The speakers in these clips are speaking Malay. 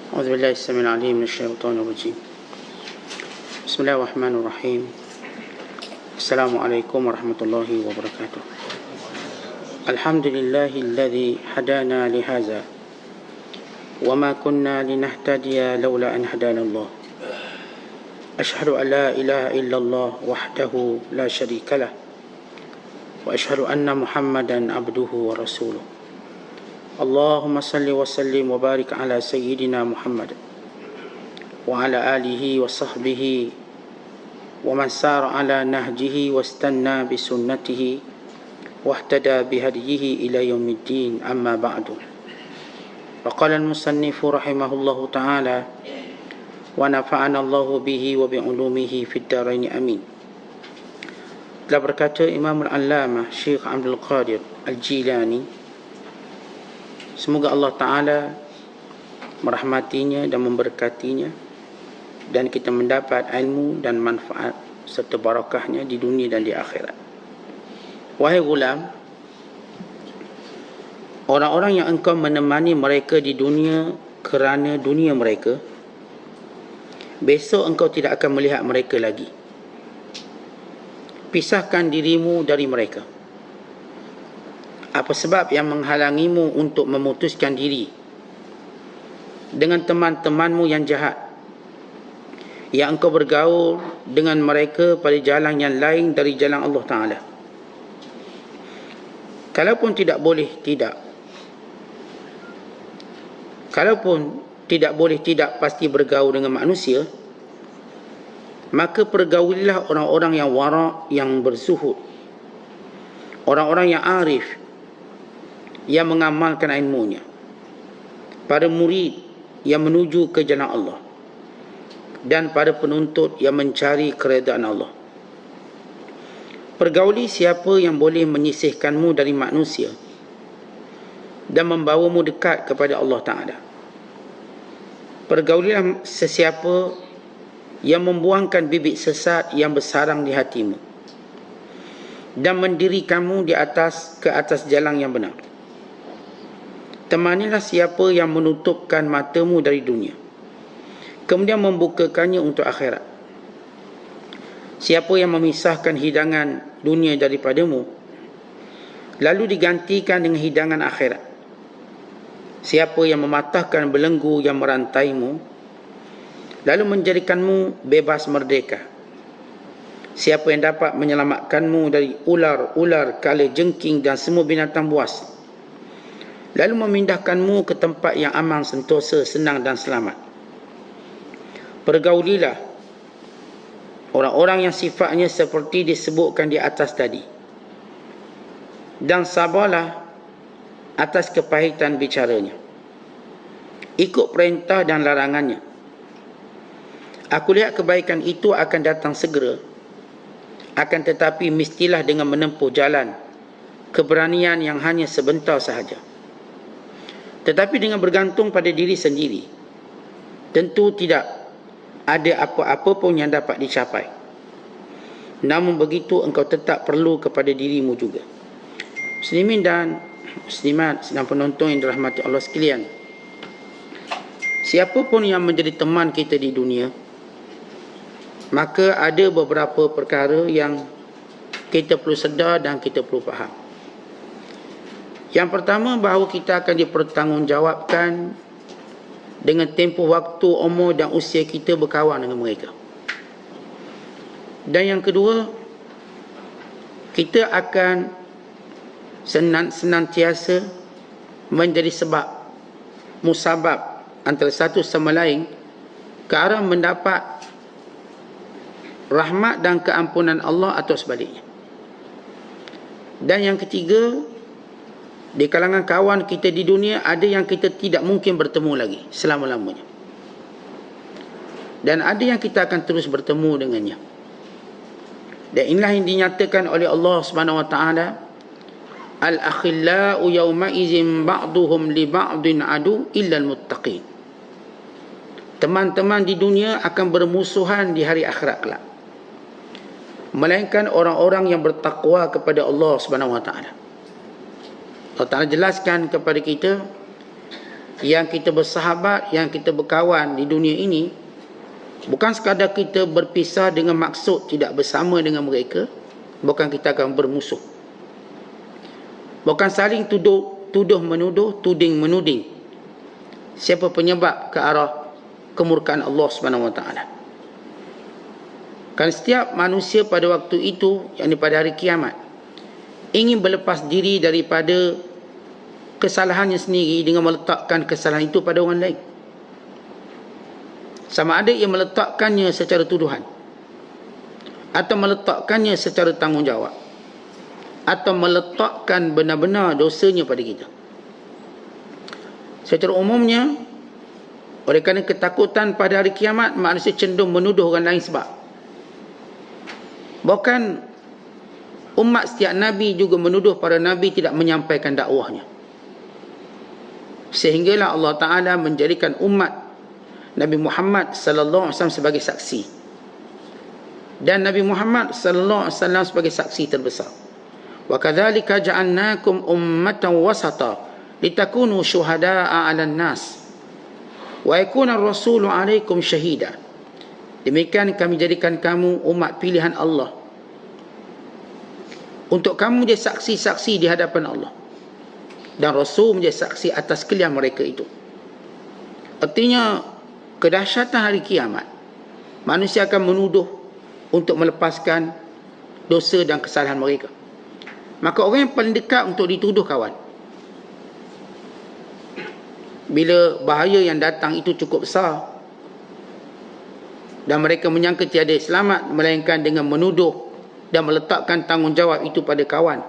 أعوذ بالله السميع العليم من الشيطان الرجيم. بسم الله الرحمن الرحيم. السلام عليكم ورحمة الله وبركاته. الحمد لله الذي هدانا لهذا وما كنا لنهتدي لولا أن هدانا الله. أشهد أن لا إله إلا الله وحده لا شريك له وأشهد أن محمدا عبده ورسوله. اللهم صل وسلم وبارك على سيدنا محمد وعلى آله وصحبه ومن سار على نهجه واستنى بسنته واهتدى بهديه إلى يوم الدين. أما بعد، وقال المصنف رحمه الله تعالى: ونفعنا الله به وبعلومه في الدارين آمين. Telah berkata Imam Al-Allamah Syekh Abdul Qadir Al-Jilani, semoga Allah Ta'ala merahmatinya dan memberkatinya, dan kita mendapat ilmu dan manfaat serta barakahnya di dunia dan di akhirat. Wahai gulam, orang-orang yang engkau menemani mereka di dunia kerana dunia mereka, besok engkau tidak akan melihat mereka lagi. Pisahkan dirimu dari mereka. Apa sebab yang menghalangimu untuk memutuskan diri dengan teman-temanmu yang jahat, yang engkau bergaul dengan mereka pada jalan yang lain dari jalan Allah Ta'ala? Kalaupun tidak pasti bergaul dengan manusia, maka pergaulilah orang-orang yang wara', yang berzuhud, orang-orang yang arif, yang mengamalkan ilmunya, para murid yang menuju ke jalan Allah, dan para penuntut yang mencari keredaan Allah. Pergauli siapa yang boleh menyisihkanmu dari manusia dan membawamu dekat kepada Allah Ta'ala. Pergaulilah sesiapa yang membuangkan bibit sesat yang bersarang di hatimu dan mendirikanmu ke atas jalan yang benar. Temanilah siapa yang menutupkan matamu dari dunia, kemudian membukakannya untuk akhirat. Siapa yang memisahkan hidangan dunia daripadamu, lalu digantikan dengan hidangan akhirat. Siapa yang mematahkan belenggu yang merantaimu, lalu menjadikanmu bebas merdeka. Siapa yang dapat menyelamatkanmu dari ular-ular, kalajengking dan semua binatang buas, lalu memindahkanmu ke tempat yang aman, sentosa, senang dan selamat. Pergaulilah orang-orang yang sifatnya seperti disebutkan di atas tadi, dan sabarlah atas kepahitan bicaranya. Ikut perintah dan larangannya. Aku lihat kebaikan itu akan datang segera, akan tetapi mestilah dengan menempuh jalan keberanian yang hanya sebentar sahaja. Tetapi dengan bergantung pada diri sendiri, tentu tidak ada apa-apa pun yang dapat dicapai. Namun begitu, engkau tetap perlu kepada dirimu juga. Muslimin dan muslimat sedang penonton yang dirahmati Allah sekalian, siapapun yang menjadi teman kita di dunia, maka ada beberapa perkara yang kita perlu sedar dan kita perlu faham. Yang pertama, bahawa kita akan dipertanggungjawabkan dengan tempoh waktu, umur dan usia kita berkawan dengan mereka. Dan yang kedua, kita akan senantiasa menjadi musabab antara satu sama lain ke arah mendapat rahmat dan keampunan Allah atau sebaliknya. Dan yang ketiga, di kalangan kawan kita di dunia, ada yang kita tidak mungkin bertemu lagi selama-lamanya, dan ada yang kita akan terus bertemu dengannya. Dan inilah yang dinyatakan oleh Allah Subhanahu Wa Taala: Al-akhillau yawma izin ba'duhum li ba'din adu illa al-muttaqin. Teman-teman di dunia akan bermusuhan di hari akhirat kelak, melainkan orang-orang yang bertakwa kepada Allah Subhanahu Wa Taala. Allah Ta'ala jelaskan kepada kita yang kita bersahabat, yang kita berkawan di dunia ini, bukan sekadar kita berpisah dengan maksud tidak bersama dengan mereka, bukan kita akan bermusuh. Bukan saling tuduh menuduh, tuding menuding. Siapa penyebab ke arah kemurkaan Allah Subhanahu Wa Taala? Kan setiap manusia pada waktu itu, yakni pada hari kiamat, ingin berlepas diri daripada kesalahannya sendiri dengan meletakkan kesalahan itu pada orang lain. Sama ada ia meletakkannya secara tuduhan, atau meletakkannya secara tanggungjawab, atau meletakkan benar-benar dosanya pada kita. Secara umumnya, oleh kerana ketakutan pada hari kiamat, manusia cenderung menuduh orang lain sebab. Bahkan umat setiap Nabi juga menuduh para Nabi tidak menyampaikan dakwahnya. Sehinggalah Allah Ta'ala menjadikan umat Nabi Muhammad sallallahu alaihi wasallam sebagai saksi. Dan Nabi Muhammad sallallahu alaihi wasallam sebagai saksi terbesar. Wa kadzalika ja'alnakum ummatan wasata litakunu syuhada'a 'alan nas wa yakuna ar-rasulu 'alaikum syahida. Demikian kami jadikan kamu umat pilihan Allah, untuk kamu menjadi saksi-saksi di hadapan Allah, dan Rasul menjadi saksi atas kalian mereka itu. Artinya, kedahsyatan hari kiamat, manusia akan menuduh untuk melepaskan dosa dan kesalahan mereka. Maka orang yang paling dekat untuk dituduh kawan. Bila bahaya yang datang itu cukup besar, dan mereka menyangka tiada selamat melainkan dengan menuduh dan meletakkan tanggungjawab itu pada kawan.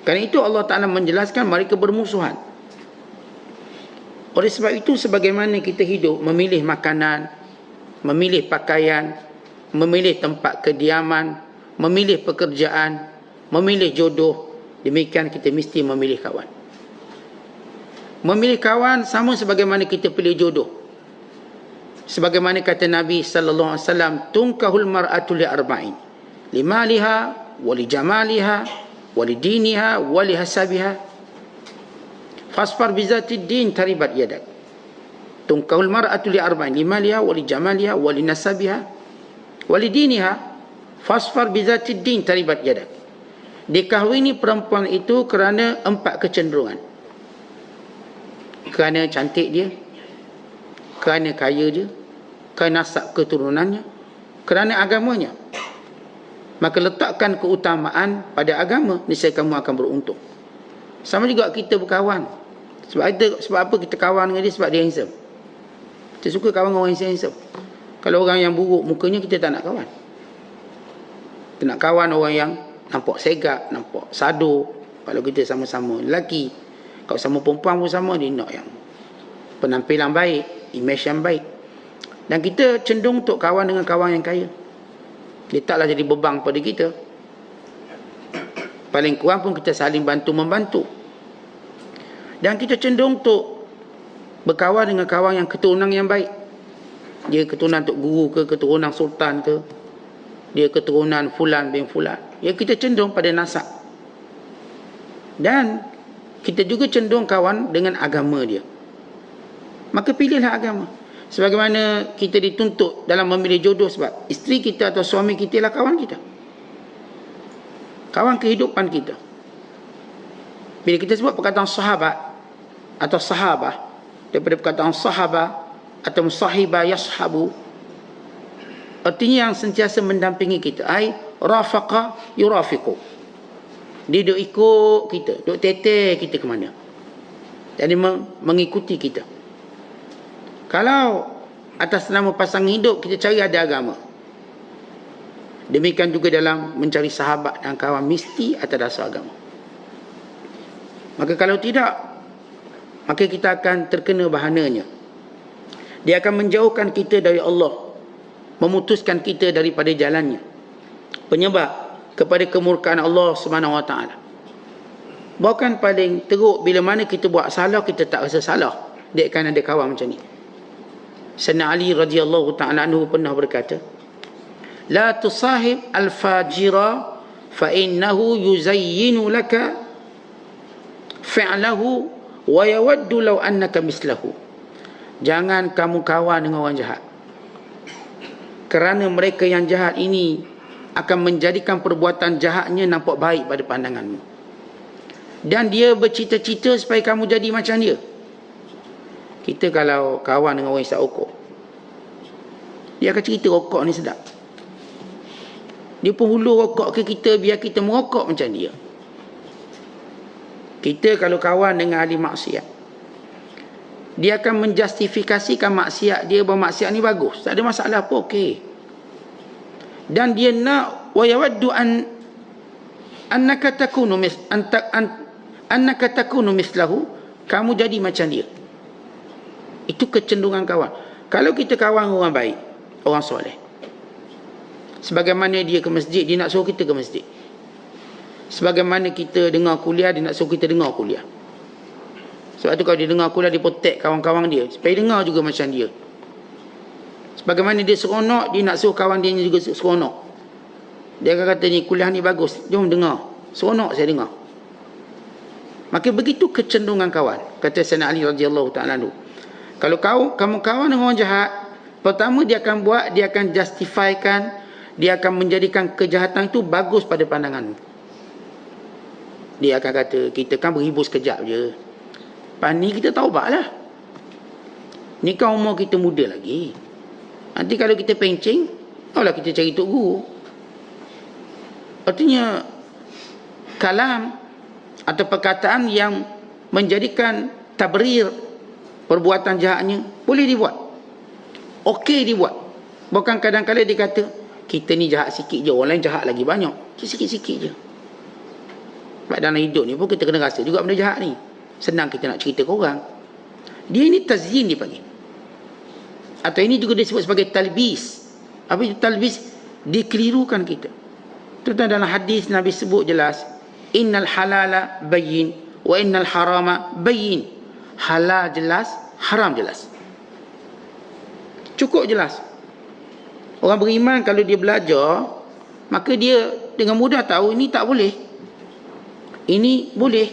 Kerana itu Allah Ta'ala menjelaskan mereka bermusuhan. Oleh sebab itu, sebagaimana kita hidup, memilih makanan, memilih pakaian, memilih tempat kediaman, memilih pekerjaan, memilih jodoh, demikian kita mesti memilih kawan. Memilih kawan sama sebagaimana kita pilih jodoh. Sebagaimana kata Nabi sallallahu alaihi wasallam, tunkahul mar'atu li arba'in, limaliha wa li jamaliha wa li diniha wa li hasabiha fasfar bi zatid din taribat yadak. Tunkahul mar'atu li arba'in, limaliha wa li jamaliha wa li nasabiha wa li diniha fasfar bi zatid din taribat yadak. Dikahwini perempuan itu kerana 4 kecenderungan. Kerana cantik dia, kerana kaya dia, kerana nasab keturunannya, kerana agamanya. Maka letakkan keutamaan pada agama, niscaya kamu akan beruntung. Sama juga kita berkawan. Sebab apa kita kawan dengan dia? Sebab dia handsome. Kita suka kawan dengan orang yang handsome. Kalau orang yang buruk mukanya, kita tak nak kawan. Kita nak kawan orang yang nampak segak, nampak sado. Kalau kita sama-sama lelaki, kalau sama perempuan pun sama, dia nak yang penampilan baik, image yang baik. Dan kita cenderung untuk kawan dengan kawan yang kaya. Dia taklah jadi beban pada kita. Paling kurang pun kita saling bantu-membantu. Dan kita cenderung untuk berkawan dengan kawan yang keturunan yang baik. Dia keturunan Tok Guru ke, keturunan Sultan ke, dia keturunan Fulan bin Fulan. Ya, kita cenderung pada nasab. Dan kita juga cenderung kawan dengan agama dia. Maka pilihlah agama. Sebagaimana kita dituntut dalam memilih jodoh, sebab isteri kita atau suami kita ialah kawan kita, kawan kehidupan kita. Bila kita sebut perkataan sahabat atau sahabah, daripada perkataan sahabah atau sahibah yashabu, artinya yang sentiasa mendampingi kita. Ai rafaqa yurafiqu. Dia duk ikut kita, duk tetek kita ke mana. Jadi mengikuti kita. Kalau atas nama pasangan hidup kita cari ada agama, demikian juga dalam mencari sahabat dan kawan, mesti atas dasar agama. Maka kalau tidak, maka kita akan terkena bahananya. Dia akan menjauhkan kita dari Allah, memutuskan kita daripada jalannya, penyebab kepada kemurkaan Allah Subhanahu Wa Taala. Bahkan paling teruk, bila mana kita buat salah, kita tak rasa salah, dia akan ada kawan macam ni. Sayyidina Ali radhiyallahu ta'ala anhu pernah berkata, la tusahib al-fajira fa innahu yuzayyinu laka fi'lahu wa yawaddu law annaka mislahu. Jangan kamu kawan dengan orang jahat, kerana mereka yang jahat ini akan menjadikan perbuatan jahatnya nampak baik pada pandanganmu, dan dia bercita-cita supaya kamu jadi macam dia. Kita kalau kawan dengan orang isap rokok, dia akan cerita rokok ni sedap, dia pun hulur rokok ke kita biar kita merokok macam dia. Kita kalau kawan dengan ahli maksiat, dia akan menjustifikasikan maksiat dia, bahawa maksiat ni bagus, tak ada masalah apa, okey. Dan dia nak wa yawaddu annaka takunu mislahu, kamu jadi macam dia. Itu kecenderungan kawan. Kalau kita kawan orang baik, orang soleh, sebagaimana dia ke masjid, dia nak suruh kita ke masjid. Sebagaimana kita dengar kuliah, dia nak suruh kita dengar kuliah. Sebab tu kalau dia dengar kuliah, dia protect kawan-kawan dia supaya dengar juga macam dia. Sebagaimana dia seronok, dia nak suruh kawan dia juga seronok. Dia akan kata, ni kuliah ni bagus, jom dengar, seronok saya dengar. Maka begitu kecenderungan kawan. Kata Sayyidina Ali radhiyallahu ta'ala anhu, kalau kamu kawan dengan orang jahat, pertama dia akan buat, dia akan justifikan, dia akan menjadikan kejahatan itu bagus pada pandanganmu. Dia akan kata, kita kan berhibur sekejap je, lepas ni kita taubatlah, ni kan umur kita muda lagi, nanti kalau kita pencing, apalah kita cari tok guru. Artinya kalam atau perkataan yang menjadikan tabrir perbuatan jahatnya boleh dibuat, okey dibuat. Bukan kadang-kadang dia kata, kita ni jahat sikit je, orang lain jahat lagi banyak, sikit-sikit je. Sebab dalam hidup ni pun kita kena rasa juga benda jahat ni, senang kita nak cerita ke orang. Dia ni tazyin dipanggil, atau ini juga disebut sebagai talbis. Apa itu talbis? Dikelirukan kita. Tentang dalam hadis Nabi sebut jelas, innal halala bayyin wa innal harama bayyin. Halal jelas, haram jelas, cukup jelas. Orang beriman kalau dia belajar, maka dia dengan mudah tahu ini tak boleh, ini boleh.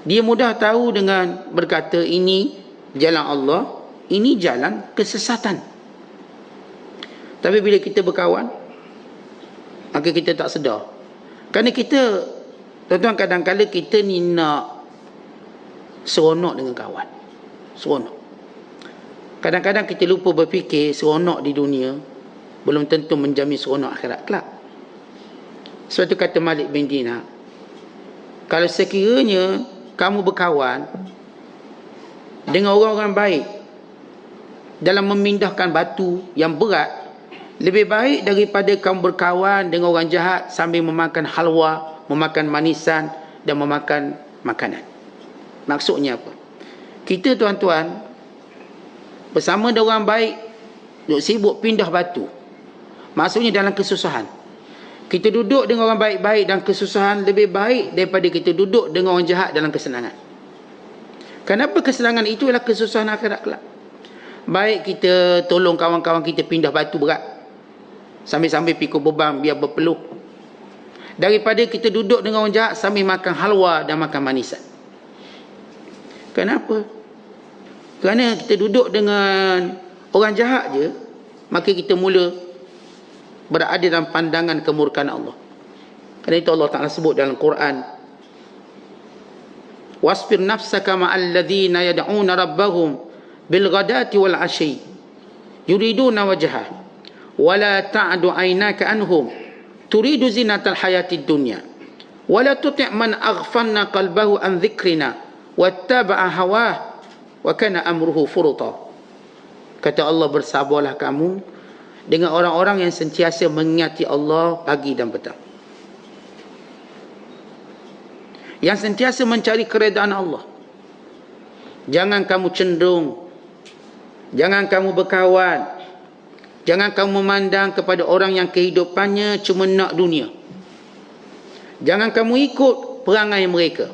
Dia mudah tahu dengan berkata ini jalan Allah, ini jalan kesesatan. Tapi bila kita berkawan, maka kita tak sedar. Kerana kita, tuan-tuan, kadang-kadang kita ni nak seronok dengan kawan, seronok. Kadang-kadang kita lupa berfikir seronok di dunia belum tentu menjamin seronok akhirat kelak. Sebab itu kata Malik bin Dinar, kalau sekiranya kamu berkawan dengan orang-orang baik dalam memindahkan batu yang berat, lebih baik daripada kamu berkawan dengan orang jahat sambil memakan halwa, memakan manisan dan memakan makanan. Maksudnya apa? Kita, tuan-tuan, bersama dengan orang baik, duk sibuk pindah batu. Maksudnya dalam kesusahan. Kita duduk dengan orang baik-baik dalam kesusahan lebih baik daripada kita duduk dengan orang jahat dalam kesenangan. Kenapa kesenangan itu adalah kesusahan akhirat kelak? Baik kita tolong kawan-kawan kita pindah batu berat, sambil-sambil pikul beban biar berpeluh, daripada kita duduk dengan orang jahat sambil makan halwa dan makan manisan. Kenapa? Kerana kita duduk dengan orang jahat je, maka kita mula berada dalam pandangan kemurkaan Allah. Kerana itu Allah Ta'ala sebut dalam Quran, wasfir nafsaka ma'al ladhina yad'una rabbahum bil ghadati wal ashi yuriduna wajhah wa la ta'du aynaka anhum turidu zinatal hayatid dunya wa la tuti' man aghfalna qalbahu an dhikrina wattaba'a hawah wa kana amruhu furuta. Kata Allah, bersabarlah kamu dengan orang-orang yang sentiasa mengingati Allah pagi dan petang, yang sentiasa mencari keredaan Allah. Jangan kamu cenderung, jangan kamu berkawan, jangan kamu memandang kepada orang yang kehidupannya cuma nak dunia. Jangan kamu ikut perangai mereka,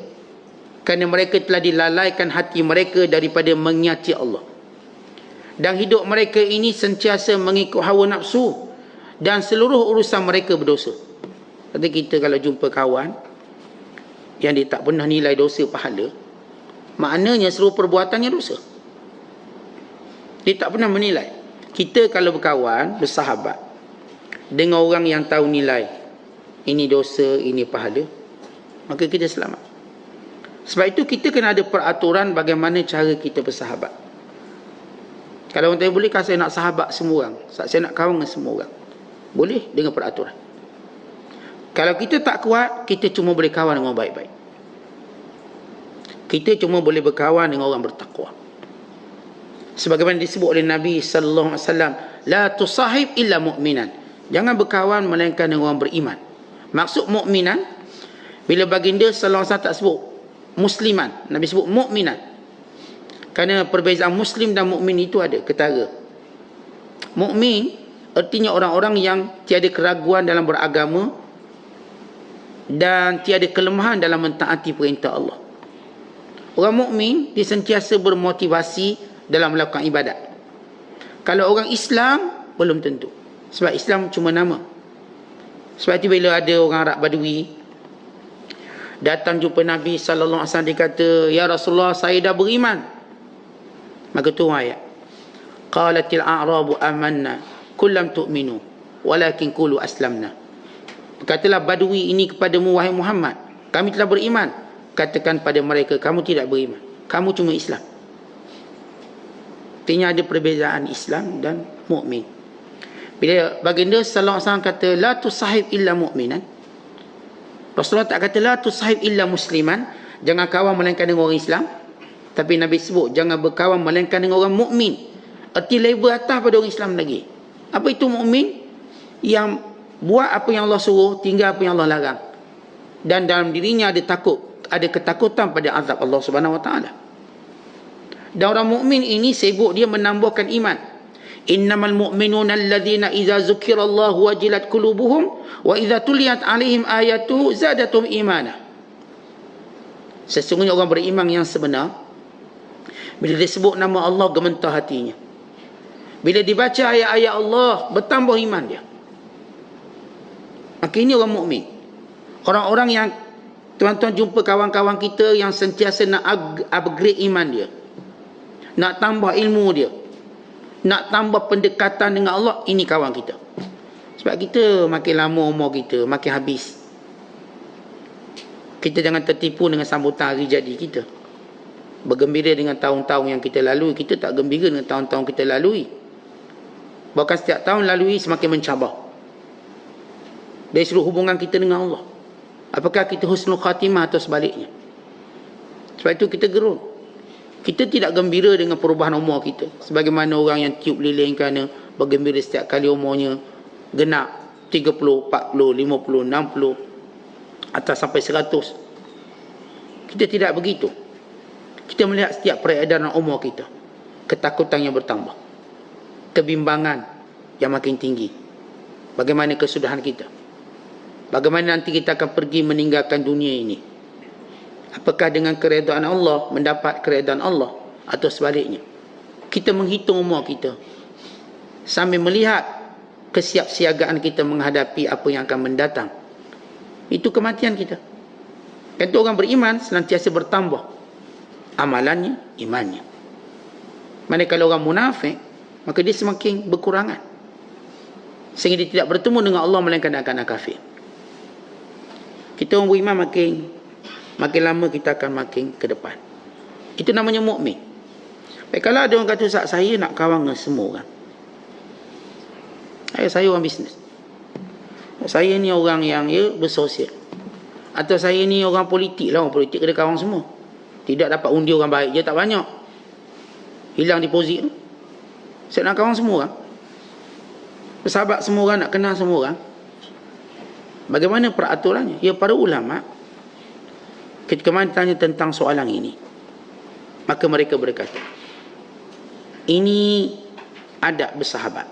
kerana mereka telah dilalaikan hati mereka daripada mengingati Allah. Dan hidup mereka ini sentiasa mengikut hawa nafsu, dan seluruh urusan mereka berdosa. Kata kita kalau jumpa kawan yang dia tak pernah nilai dosa pahala, maknanya seluruh perbuatannya dosa. Dia tak pernah menilai. Kita kalau berkawan, bersahabat dengan orang yang tahu nilai, ini dosa, ini pahala, maka kita selamat. Sebab itu kita kena ada peraturan bagaimana cara kita bersahabat. Kalau orang tanya, bolehkah saya nak sahabat semua orang? Saya nak kawan dengan semua orang? Boleh, dengan peraturan. Kalau kita tak kuat, kita cuma boleh kawan dengan orang baik-baik. Kita cuma boleh berkawan dengan orang bertakwa. Sebagaimana disebut oleh Nabi sallallahu alaihi wasallam, la tusahib illa mu'minan. Jangan berkawan melainkan dengan orang beriman. Maksud mukminan, bila baginda sallallahu alaihi wasallam tak sebut musliman, Nabi sebut mukminan. Kerana perbezaan muslim dan mukmin itu ada ketara. Mukmin artinya orang-orang yang tiada keraguan dalam beragama dan tiada kelemahan dalam mentaati perintah Allah. Orang mukmin dia sentiasa bermotivasi dalam melakukan ibadat. Kalau orang Islam, belum tentu. Sebab Islam cuma nama. Sebab itu bila ada orang Arab Badui datang jumpa Nabi sallallahu alaihi wasallam, dia kata, "Ya Rasulullah, saya dah beriman." Maka tu ayat. Qalatil a'rabu amanna, kullam tu'minu, walakin qulu aslamna. Berkatalah Badui ini kepadamu, wahai Muhammad, kami telah beriman. Katakan pada mereka, kamu tidak beriman. Kamu cuma Islam. Artinya ada perbezaan Islam dan mukmin. Bila baginda sallallahu alaihi wasallam kata la tusahib illa mu'minan, Rasulullah tak kata la tusahib illa musliman, jangan kawan melainkan dengan orang Islam. Tapi Nabi sebut jangan berkawan melainkan dengan orang mukmin. Arti level atas pada orang Islam lagi. Apa itu mukmin? Yang buat apa yang Allah suruh, tinggal apa yang Allah larang, dan dalam dirinya ada takut, ada ketakutan pada azab Allah Subhanahu wa taala. Dan orang mukmin ini sibuk dia menambahkan iman. Innamal mu'minuna alladhina idza dzukirallahu wajilat qulubuhum wa idza tuliyat alaihim ayatuhu zadatum imana. Sesungguhnya orang beriman yang sebenar, bila disebut nama Allah gemetar hatinya. Bila dibaca ayat-ayat Allah, bertambah iman dia. Maka ini orang mukmin. Orang-orang yang tuan-tuan jumpa kawan-kawan kita yang sentiasa nak upgrade iman dia, nak tambah ilmu dia, nak tambah pendekatan dengan Allah, ini kawan kita. Sebab kita makin lama umur kita, makin habis. Kita jangan tertipu dengan sambutan hari jadi kita. Bergembira dengan tahun-tahun yang kita lalui, kita tak gembira dengan tahun-tahun kita lalui. Bahkan setiap tahun lalui semakin mencabar dari seluruh hubungan kita dengan Allah. Apakah kita husnul khatimah atau sebaliknya? Sebab itu kita gerun. Kita tidak gembira dengan perubahan umur kita. Sebagaimana orang yang tiup lilin kerana bergembira setiap kali umurnya genap 30, 40, 50, 60, atas sampai 100. Kita tidak begitu. Kita melihat setiap peredaran umur kita, ketakutan yang bertambah, kebimbangan yang makin tinggi. Bagaimana kesudahan kita? Bagaimana nanti kita akan pergi meninggalkan dunia ini? Apakah dengan keredaan Allah mendapat keredaan Allah atau sebaliknya? Kita menghitung umur kita sambil melihat kesiapsiagaan kita menghadapi apa yang akan mendatang. Itu kematian kita. Itu orang beriman senantiasa bertambah amalannya, imannya. Manakala orang munafik, maka dia semakin berkurangan, sehingga dia tidak bertemu dengan Allah melainkan akan kafir. Kita orang beriman makin lama kita akan makin ke depan. Itu namanya mukmin. Baik, kalau ada orang kata, "Ustaz, saya nak kawan dengan semua orang." Saya orang bisnes. Saya ni orang yang bersosial. Atau saya ni orang politik lah. Orang politik kena kawan semua. Tidak dapat undi orang baik je, tak banyak. Hilang deposit tu. Saya nak kawan semua orang. Bersahabat semua orang, nak kenal semua orang. Bagaimana peraturannya? Ya, para ulama ketika mana tanya tentang soalan ini, maka mereka berkata, ini adab bersahabat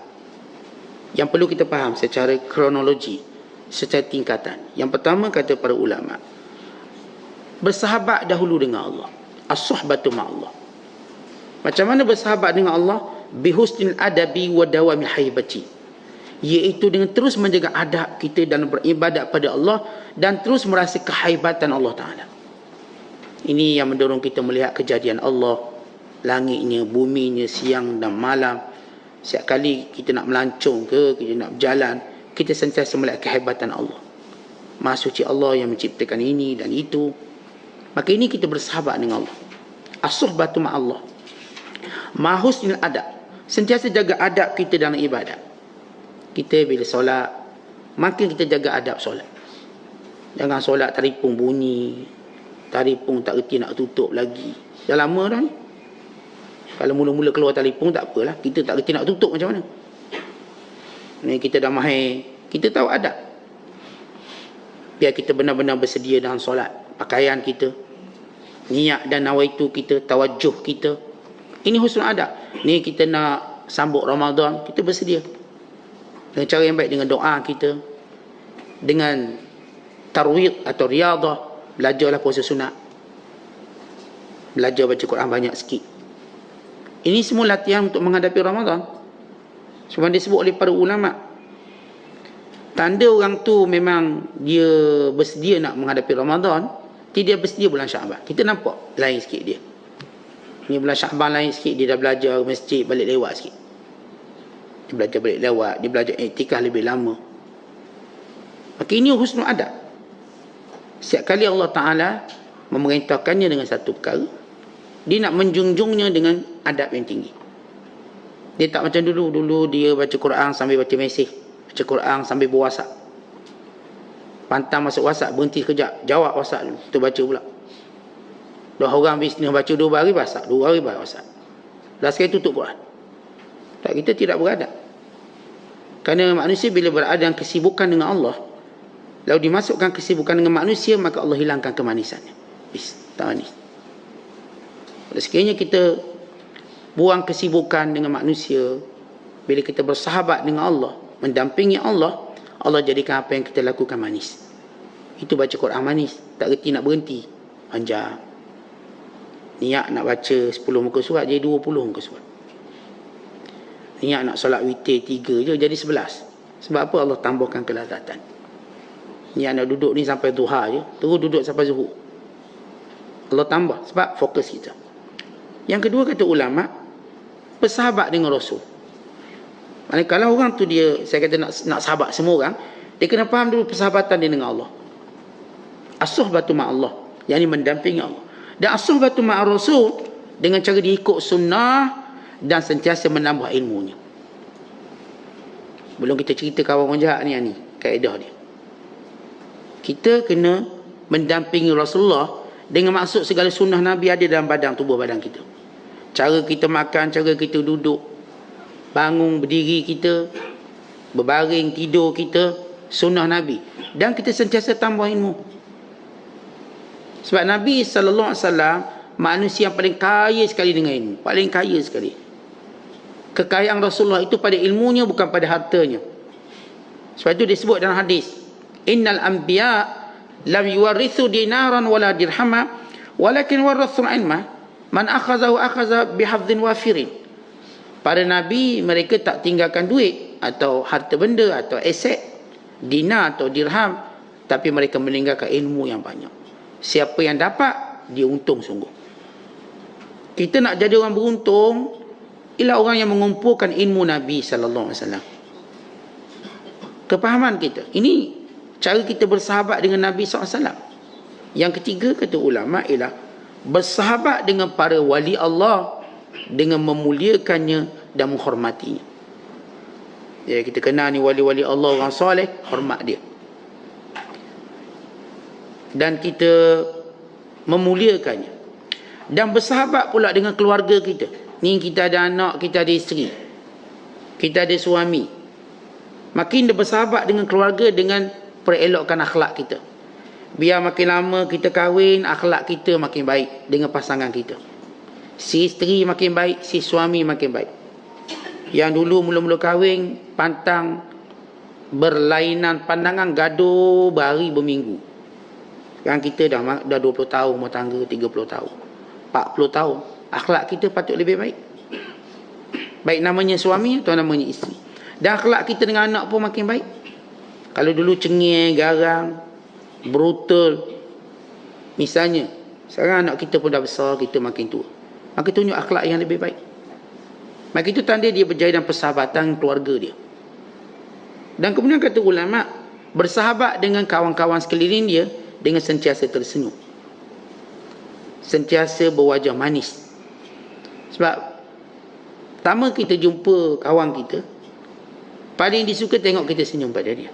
yang perlu kita faham secara kronologi, secara tingkatan. Yang pertama, kata para ulama, bersahabat dahulu dengan Allah. As-suhbatu ma'allah. Macam mana bersahabat dengan Allah? Bihusnil adabi wa dawamil haibati. Iaitu dengan terus menjaga adab kita dalam beribadat pada Allah dan terus merasa kehaibatan Allah Ta'ala. Ini yang mendorong kita melihat kejadian Allah, langitnya, buminya, siang dan malam. Setiap kali kita nak melancong ke, kita nak berjalan, kita sentiasa melihat kehebatan Allah. Maha suci Allah yang menciptakan ini dan itu. Maka ini kita bersahabat dengan Allah. As-suhbatu ma'allah. Ma husnul adab. Sentiasa jaga adab kita dalam ibadat. Kita bila solat, makin kita jaga adab solat. Jangan solat taripung bunyi, taripung tak reti nak tutup lagi. Dah lama dah ni. Kalau mula-mula keluar taripung tak apalah, kita tak reti nak tutup macam mana. Ni kita dah mahir, kita tahu adab. Biar kita benar-benar bersedia dalam solat. Pakaian kita, niat dan nawaitu kita, tawajuh kita. Ini husnul adab. Ni kita nak sambut Ramadan, kita bersedia. Dengan cara yang baik, dengan doa kita, dengan tarwid atau riadah, belajarlah puasa sunat, belajar baca Quran banyak sikit. Ini semua latihan untuk menghadapi Ramadan. Sebab disebut oleh para ulama, tanda orang tu memang dia bersedia nak menghadapi Ramadan, dia bersedia bulan Syaban. Kita nampak lain sikit dia. Ni bulan Syaban lain sikit, dia dah belajar masjid balik lewat sikit. Dia belajar balik lewat, dia belajar iktikaf lebih lama. Maka ini husnul adab. Setiap kali Allah Ta'ala memerintahkannya dengan satu perkara, dia nak menjunjungnya dengan adab yang tinggi. Dia tak macam dulu. Dulu dia baca Quran sambil baca mesej, baca Quran sambil berwhatsapp. Pantang masuk WhatsApp, berhenti sekejap, jawab WhatsApp dulu, kita baca pula. Dah orang bisnes baca 2 hari WhatsApp, 2 hari WhatsApp. Dah sekali tutup Quran. Tak, kita tidak beradab. Kerana manusia bila berada dalam kesibukan dengan Allah, lalu dimasukkan kesibukan dengan manusia, maka Allah hilangkan kemanisannya. Tak manis. Sekiranya kita buang kesibukan dengan manusia, bila kita bersahabat dengan Allah, mendampingi Allah, Allah jadikan apa yang kita lakukan manis. Itu baca Quran manis, tak reti nak berhenti, panjang. Niat nak baca 10 muka surat jadi 20 muka surat. Niat nak solat witir 3 je jadi 11. Sebab apa? Allah tambahkan kelazatan. Niat nak duduk ni sampai duha je, terus duduk sampai zuhur. Allah tambah sebab fokus kita. Yang kedua, kata ulama, bersahabat dengan Rasul. Maksudnya kalau orang tu dia, saya kata nak sahabat semua orang, dia kena faham dulu persahabatan dia dengan Allah. As-suhbatu ma'allah, yang ini mendampingi Allah. Dan as-suhbatu ma'ar Rasul, dengan cara dia ikut sunnah dan sentiasa menambah ilmunya. Belum kita cerita kawan orang jahat ni kaedah dia. Kita kena mendampingi Rasulullah dengan maksud segala sunnah Nabi ada dalam tubuh badan kita. Cara kita makan, cara kita duduk, bangun, berdiri kita, berbaring, tidur kita, sunnah Nabi. Dan kita sentiasa tambah ilmu. Sebab Nabi SAW manusia yang paling kaya sekali dengan ilmu. Paling kaya sekali. Kekayaan Rasulullah itu pada ilmunya, bukan pada hartanya. Sebab itu disebut dalam hadis, Innal anbiya lam yuwarithu dinaran wala dirhama, walakin warathul ilma. Man akhazahu akhaza bihafdhin wafirin. Para Nabi, mereka tak tinggalkan duit atau harta benda atau aset, dinar atau dirham, tapi mereka meninggalkan ilmu yang banyak. Siapa yang dapat, dia untung sungguh. Kita nak jadi orang beruntung, ialah orang yang mengumpulkan ilmu Nabi SAW. Kepahaman kita. Ini cara kita bersahabat dengan Nabi SAW. Yang ketiga, kata ulama, ialah bersahabat dengan para wali Allah dengan memuliakannya dan menghormatinya. Ya, kita kenal ni wali-wali Allah, orang soleh, hormat dia. Dan kita memuliakannya. Dan bersahabat pula dengan keluarga kita. Ni kita ada anak, kita ada isteri, kita ada suami. Makin dia bersahabat dengan keluarga dengan perelokkan akhlak kita. Biar makin lama kita kahwin, akhlak kita makin baik dengan pasangan kita. Si isteri makin baik, si suami makin baik. Yang dulu mula-mula kahwin, pantang berlainan pandangan, gaduh berhari berminggu. Sekarang kita dah 20 tahun rumah tangga, 30 tahun, 40 tahun. Akhlak kita patut lebih baik. Baik namanya suami atau namanya isteri. Dan akhlak kita dengan anak pun makin baik. Kalau dulu cengeng, garang, brutal, misalnya, Sekarang anak kita pun dah besar, kita makin tua. Maka tunjuk akhlak yang lebih baik. Maka itu tanda dia berjaya dalam persahabatan keluarga dia. Dan kemudian kata ulama, bersahabat dengan kawan-kawan sekeliling dia dengan sentiasa tersenyum, sentiasa berwajah manis. Sebab pertama kita jumpa kawan kita, paling disuka tengok kita senyum pada dia.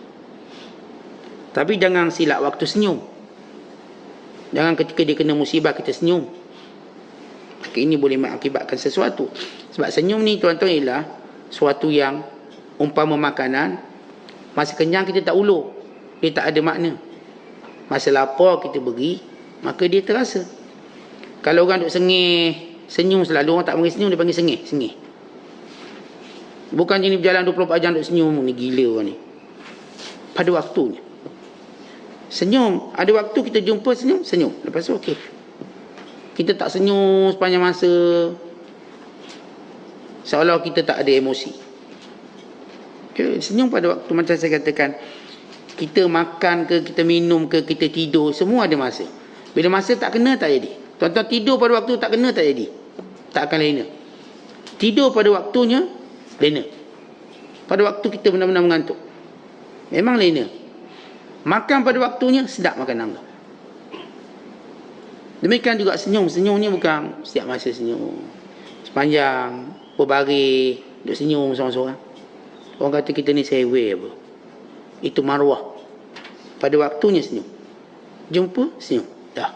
Tapi jangan silap waktu senyum. Jangan ketika dia kena musibah kita senyum. Ini boleh mengakibatkan sesuatu. Sebab senyum ni tuan-tuan ialah suatu yang umpama makanan. Masa kenyang kita tak ulur, dia tak ada makna. Masa lapar kita beri, maka dia terasa. Kalau orang duk sengih, senyum selalu, orang tak panggil senyum, dia panggil sengih. Bukan jenis berjalan 24 jam duk senyum, ni gila orang ni. Pada waktunya senyum. Ada waktu kita jumpa senyum. Lepas tu okey. Kita tak senyum sepanjang masa, seolah kita tak ada emosi. Okay. Senyum pada waktu, macam saya katakan, kita makan ke, kita minum ke, kita tidur, semua ada masa. Bila masa tak kena, tak jadi. Tuan-tuan tidur pada waktu tak kena, tak jadi. Tak akan lena. Tidur pada waktunya, lena. Pada waktu kita benar-benar mengantuk, memang lena. Makan pada waktunya, sedap makanan tu. Demikian juga senyum. Senyum ni bukan setiap masa senyum. Sepanjang berbaring, duk senyum seorang-seorang. Orang kata kita ni sewe apa. Itu maruah. Pada waktunya senyum. Jumpa, senyum. Dah.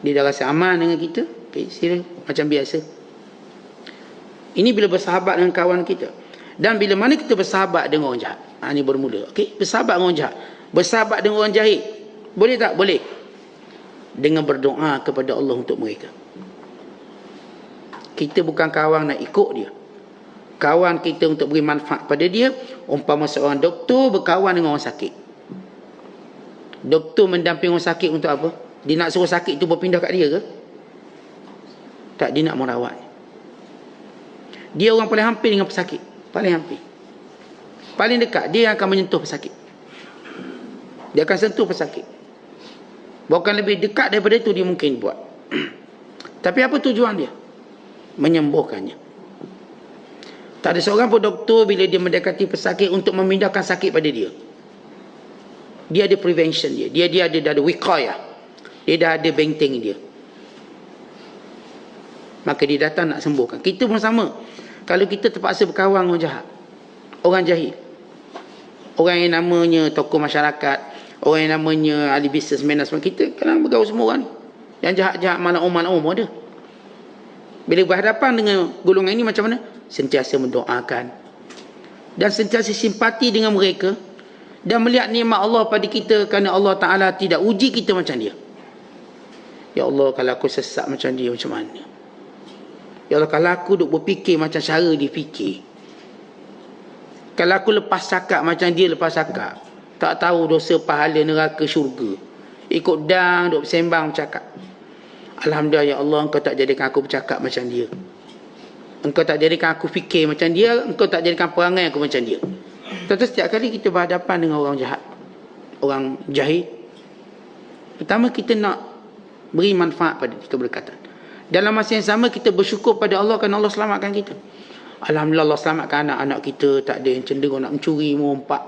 Dia dah rasa aman dengan kita. Okay, sila macam biasa. Ini bila bersahabat dengan kawan kita. Dan bila mana kita bersahabat dengan orang jahat. Ini bermula. Okay? Bersahabat dengan orang jahat. Bersahabat dengan orang jahil. Boleh tak? Boleh. Dengan berdoa kepada Allah untuk mereka. Kita bukan kawan nak ikut dia. Kawan kita untuk beri manfaat pada dia. Umpama seorang doktor berkawan dengan orang sakit. Doktor mendamping orang sakit untuk apa? Dia nak suruh sakit tu berpindah kat dia ke? Tak, dia nak merawat. Dia orang paling hampir dengan pesakit. Paling hampir. Paling dekat. Dia akan menyentuh pesakit. Dia akan sentuh pesakit. Bahkan lebih dekat daripada itu dia mungkin buat. Tapi apa tujuan dia? Menyembuhkannya. Tak ada seorang pun doktor bila dia mendekati pesakit untuk memindahkan sakit pada dia. Dia ada prevention dia. Dia ada wiqayah. Dia dah ada benteng dia. Maka dia datang nak sembuhkan. Kita pun sama. Kalau kita terpaksa berkawan dengan jahat, orang jahil, orang yang namanya tokoh masyarakat, orang yang namanya ahli bisnes, management, kita kadang bergaul semua orang. Yang jahat-jahat malam ada. Bila berhadapan dengan golongan ini macam mana? Sentiasa mendoakan. Dan sentiasa simpati dengan mereka. Dan melihat nikmat Allah pada kita, kerana Allah Ta'ala tidak uji kita macam dia. Ya Allah, kalau aku sesat macam dia, macam mana? Ya Allah, kalau aku duk berfikir macam cara dia fikir. Kalau aku lepas cakap macam dia lepas cakap, tak tahu dosa pahala neraka syurga. Ikut dang duk sembang bercakap. Alhamdulillah ya Allah, engkau tak jadikan aku bercakap macam dia. Engkau tak jadikan aku fikir macam dia. Engkau tak jadikan perangai aku macam dia. Tentu setiap kali kita berhadapan dengan orang jahat, orang jahil, pertama kita nak beri manfaat pada dia, keberkatan. Dalam masa yang sama kita bersyukur pada Allah kerana Allah selamatkan kita. Alhamdulillah Allah selamatkan anak-anak kita. Tak ada yang cenderung nak mencuri, merompak.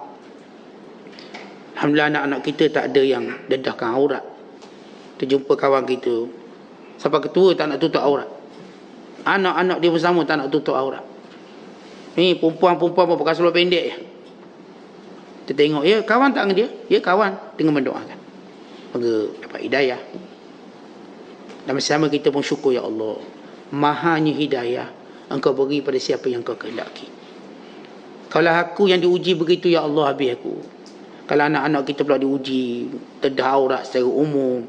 Alhamdulillah anak-anak kita tak ada yang dedahkan aurat. Terjumpa kawan kita sampai ketua tak nak tutup aurat. Anak-anak dia bersama tak nak tutup aurat. Ni perempuan-perempuan pakai seluar pendek je. Kita tengok, ya kawan tak dengan dia? Ya kawan, dengan mendoakan. Maka dapat hidayah. Dan bersama kita pun syukur ya Allah. Mahanya hidayah engkau beri pada siapa yang kau kehendaki. Kalau aku yang diuji begitu ya Allah, habis aku. Kalau anak-anak kita pula diuji dedah aurat secara umum,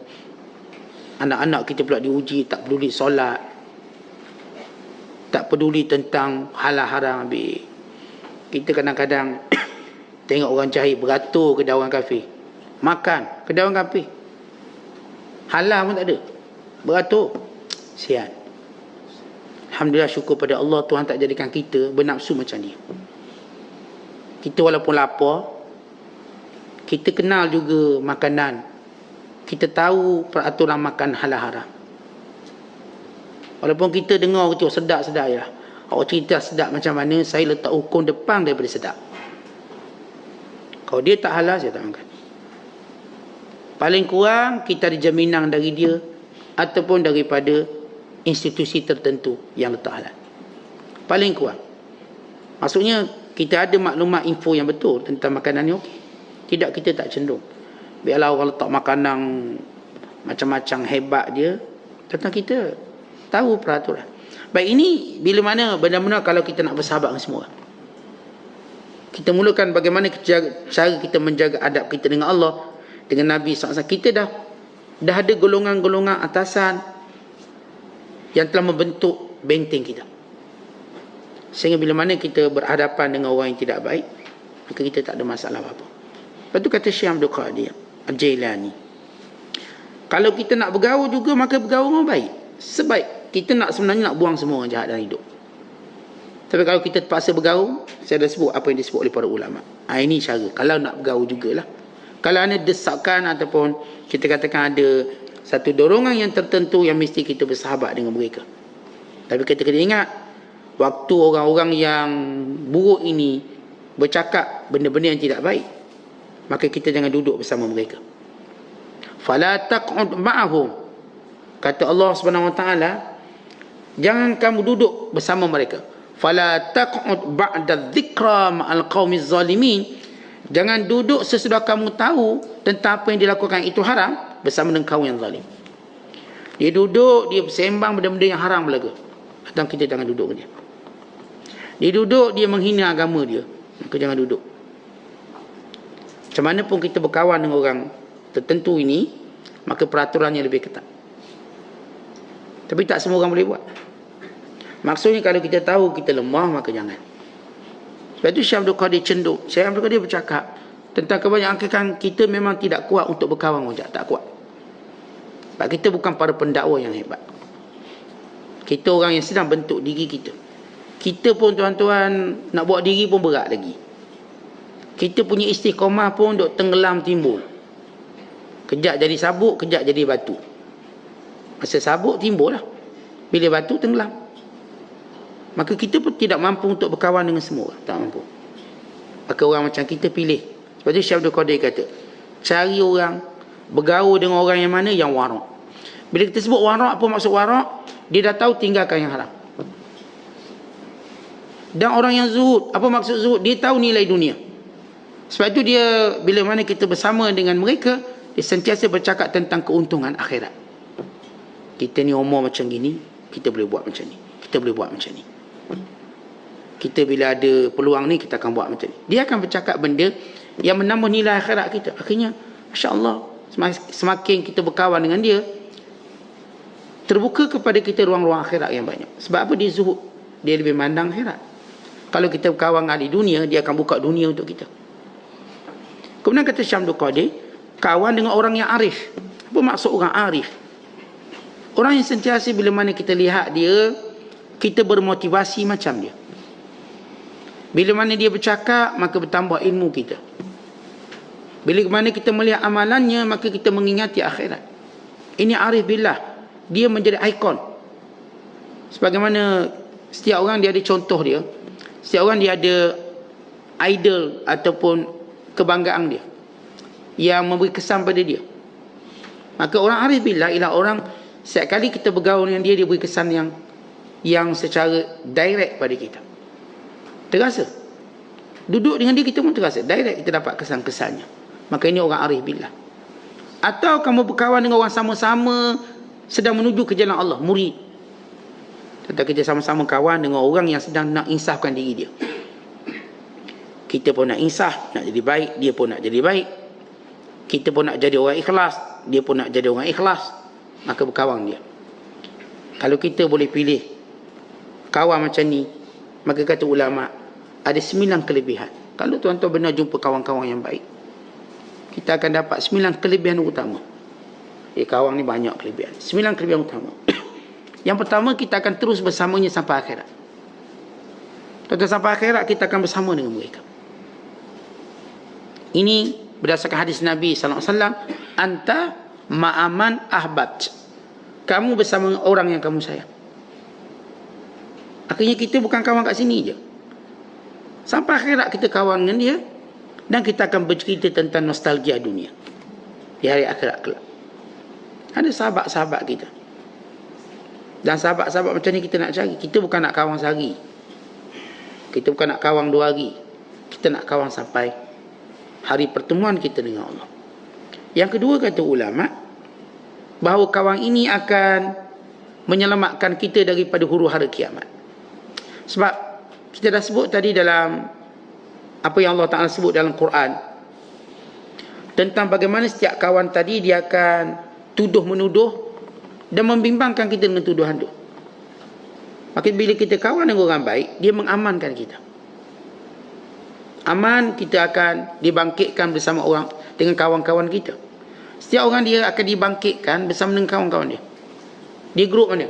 anak-anak kita pula diuji tak peduli solat, tak peduli tentang halal haram, habis kita kadang-kadang tengok orang jahil beratur kedai orang kafir, makan kedai orang kafir, halal pun tak ada, beratur. Sian. Alhamdulillah, syukur pada Allah, Tuhan tak jadikan kita bernafsu macam dia. Kita walaupun lapar, kita kenal juga makanan kita tahu peraturan makan halal haram. Walaupun kita dengar itu sedap-sedap ya. Awak cerita sedap macam mana, saya letak hukum depan daripada sedap. Kalau dia tak halal, saya tak makan. Paling kurang kita ada jaminan dari dia ataupun daripada institusi tertentu yang letak halal. Paling kurang. Maksudnya kita ada maklumat info yang betul tentang makanan ni, okey. Tidak, kita tak cenderung. Biarlah orang letak makanan macam-macam hebat dia, tentang kita tahu peraturan. Baik, ini bila mana benar-benar kalau kita nak bersahabat dengan semua. Kita mulakan bagaimana cara kita menjaga adab kita dengan Allah, dengan Nabi SAW. Kita dah ada golongan-golongan atasan yang telah membentuk benteng kita. Sehingga bila mana kita berhadapan dengan orang yang tidak baik, maka kita tak ada masalah apa-apa. Lepas tu kata Syekh Abdul Qadir Al-Jailani, kalau kita nak bergaul juga, maka bergaul dengan baik. Sebaik kita sebenarnya nak buang semua orang jahat dalam hidup. Tapi kalau kita terpaksa bergaul, saya dah sebut apa yang disebut oleh para ulama. Ini cara kalau nak bergaul jugalah. Kalau ada desakan ataupun kita katakan ada satu dorongan yang tertentu yang mesti kita bersahabat dengan mereka. Tapi kita kena ingat, waktu orang-orang yang buruk ini bercakap benda-benda yang tidak baik, maka kita jangan duduk bersama mereka. Fala taq'ud ma'ahum, kata Allah Subhanahu wa taala, jangan kamu duduk bersama mereka. Fala taq'ud ba'da dzikra ma'al qaumiz zalimin, jangan duduk sesudah kamu tahu tentang apa yang dilakukan itu haram bersama dengan kaum yang zalim. Dia duduk, dia bersembang benda-benda yang haram berlaku, datang kita jangan duduk dengan dia. Dia duduk, dia menghina agama dia, maka jangan duduk. Macam mana pun kita berkawan dengan orang tertentu ini, maka peraturannya lebih ketat. Tapi tak semua orang boleh buat. Maksudnya kalau kita tahu kita lemah, maka jangan. Sebab itu Syekh Abdul Qadir cenderung, Syekh Abdul Qadir bercakap tentang kebanyakan kita memang tidak kuat untuk berkawan dengan orang, tak kuat. Sebab kita bukan para pendakwa yang hebat. Kita orang yang sedang bentuk diri kita. Kita pun tuan-tuan nak buat diri pun berat lagi. Kita punya istiqamah pun duk tenggelam timbul. Kejap jadi sabuk, kejap jadi batu. Masa sabuk timbul lah, bila batu tenggelam. Maka kita pun tidak mampu untuk berkawan dengan semua orang. Tak mampu. Maka orang macam kita pilih. Sebab tu Syekh Abdul Qadir kata, cari orang, bergaul dengan orang yang mana? Yang warak. Bila kita sebut warak, apa maksud warak? Dia dah tahu tinggalkan yang haram. Dan orang yang zuhud, apa maksud zuhud? Dia tahu nilai dunia. Sebab itu dia, bila mana kita bersama dengan mereka, dia sentiasa bercakap tentang keuntungan akhirat. Kita ni umur macam gini, kita boleh buat macam ni, kita boleh buat macam ni. Kita bila ada peluang ni, kita akan buat macam ni. Dia akan bercakap benda yang menambah nilai akhirat kita. Akhirnya, Masya Allah, semakin kita berkawan dengan dia, terbuka kepada kita ruang-ruang akhirat yang banyak. Sebab apa? Dia zuhud, dia lebih mandang akhirat. Kalau kita berkawan dengan ahli dunia, dia akan buka dunia untuk kita. Kemudian kata Syekh Abdul Qadir, kawan dengan orang yang arif. Apa maksud orang arif? Orang yang sentiasa bila mana kita lihat dia, kita bermotivasi macam dia. Bila mana dia bercakap, maka bertambah ilmu kita. Bila mana kita melihat amalannya, maka kita mengingati akhirat. Ini arif billah. Dia menjadi ikon. Sebagaimana setiap orang dia ada contoh dia. Setiap orang dia ada idol ataupun kebanggaan dia yang memberi kesan pada dia. Maka orang arif billah ialah orang, setiap kali kita bergaul dengan dia, dia beri kesan yang secara direct pada kita. Terasa. Duduk dengan dia, kita pun terasa. Direct kita dapat kesan-kesannya. Maka ini orang arif billah. Atau kamu berkawan dengan orang sama-sama sedang menuju ke jalan Allah, murid. Tetapi kita sama-sama kawan dengan orang yang sedang nak insafkan diri dia. Kita pun nak insaf, nak jadi baik, dia pun nak jadi baik. Kita pun nak jadi orang ikhlas, dia pun nak jadi orang ikhlas. Maka berkawan dia. Kalau kita boleh pilih kawan macam ni, maka kata ulama, ada 9 kelebihan. Kalau tuan-tuan benar jumpa kawan-kawan yang baik, kita akan dapat 9 kelebihan utama. Kawan ni banyak kelebihan. 9 kelebihan utama. Yang pertama, kita akan terus bersamanya sampai akhirat. Tuan-tuan, sampai akhirat kita akan bersama dengan mereka. Ini berdasarkan hadis Nabi SAW, anta ma'aman ahbabt. Kamu bersama orang yang kamu sayang. Akhirnya kita bukan kawan kat sini je. Sampai akhirat kita kawan dengan dia. Dan kita akan bercerita tentang nostalgia dunia di hari akhirat kelak. Ada sahabat-sahabat kita. Dan sahabat-sahabat macam ni kita nak cari. Kita bukan nak kawan sehari. Kita bukan nak kawan 2 hari. Kita nak kawan sampai hari pertemuan kita dengan Allah. Yang kedua, kata ulama, bahawa kawan ini akan menyelamatkan kita daripada huru-hara kiamat. Sebab kita dah sebut tadi dalam apa yang Allah Ta'ala sebut dalam Quran tentang bagaimana setiap kawan tadi dia akan tuduh-menuduh dan membimbangkan kita dengan tuduhan itu. Maka bila kita kawan dengan orang baik, dia mengamankan kita. Aman, kita akan dibangkitkan bersama orang dengan kawan-kawan kita. Setiap orang dia akan dibangkitkan bersama dengan kawan-kawan dia. Dia grup mana?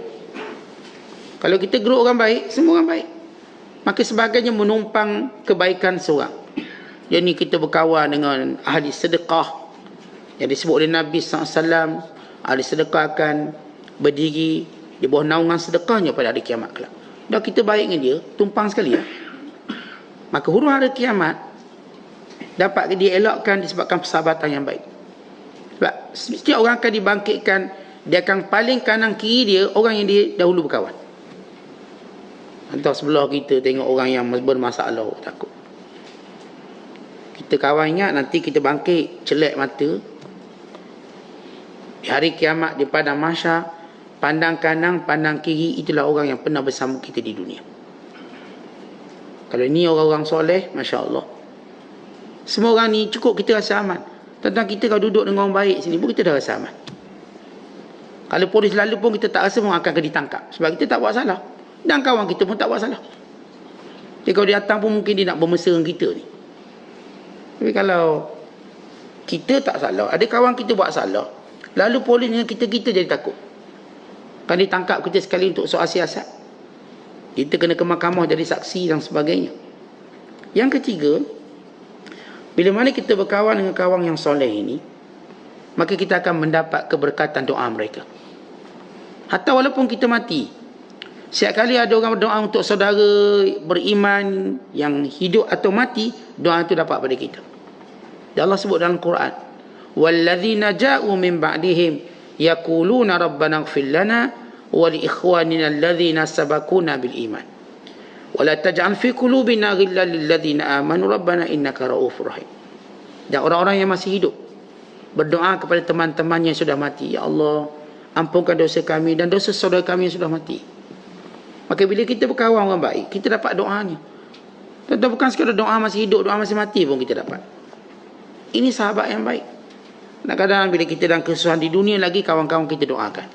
Kalau kita grup orang baik, semua orang baik. Maka sebagainya menumpang kebaikan seorang. Jadi kita berkawan dengan ahli sedekah yang disebut oleh Nabi SAW. Ahli sedekah akan berdiri di bawah naungan sedekahnya pada hari kiamat kelak. Dan kita baik dengan dia, tumpang sekali ya. Maka huru-hara kiamat dapat dielakkan disebabkan persahabatan yang baik. Sebab setiap orang akan dibangkitkan, dia akan paling kanan kiri dia orang yang dia dahulu berkawan. Entah sebelah kita tengok orang yang bermasalah, takut. Kita kawan ingat nanti kita bangkit, celak mata. Di hari kiamat di padang mahsyar, pandang kanan, pandang kiri, itulah orang yang pernah bersama kita di dunia. Kalau ni orang-orang soleh, Masya Allah. Semua orang ni cukup kita rasa aman. Tentang kita kalau duduk dengan orang baik sini pun kita dah rasa aman. Kalau polis lalu pun kita tak rasa pun akan ditangkap. Sebab kita tak buat salah. Dan kawan kita pun tak buat salah. Jadi kalau dia datang pun mungkin dia nak bermesra dengan kita ni. Tapi kalau kita tak salah, ada kawan kita buat salah, lalu polis dengan kita jadi takut. Kan ditangkap kita sekali untuk soal siasat. Kita kena ke mahkamah jadi saksi dan sebagainya. Yang ketiga, bila mana kita berkawan dengan kawan yang soleh ini, maka kita akan mendapat keberkatan doa mereka. Hatta walaupun kita mati, setiap kali ada orang berdoa untuk saudara beriman yang hidup atau mati, doa itu dapat pada kita. Dan Allah sebut dalam Quran, walladzina ja'u min ba'dihim yaquluna rabbana ighfir lana wa li ikhwanina alladzina sabaquna bil iman wa la taj'al fi qulubina ghillan lil ladzina amanu rabbana innaka ra'ufur rahim. Dan orang-orang yang masih hidup berdoa kepada teman-teman yang sudah mati, ya Allah, ampunkan dosa kami dan dosa saudara kami yang sudah mati. Maka bila kita berkawan orang baik, kita dapat doanya. Tentu bukan sekadar doa masih hidup, doa masih mati pun kita dapat. Ini sahabat yang baik. Kadang-kadang bila kita dalam kesusahan di dunia lagi, kawan-kawan kita doakan.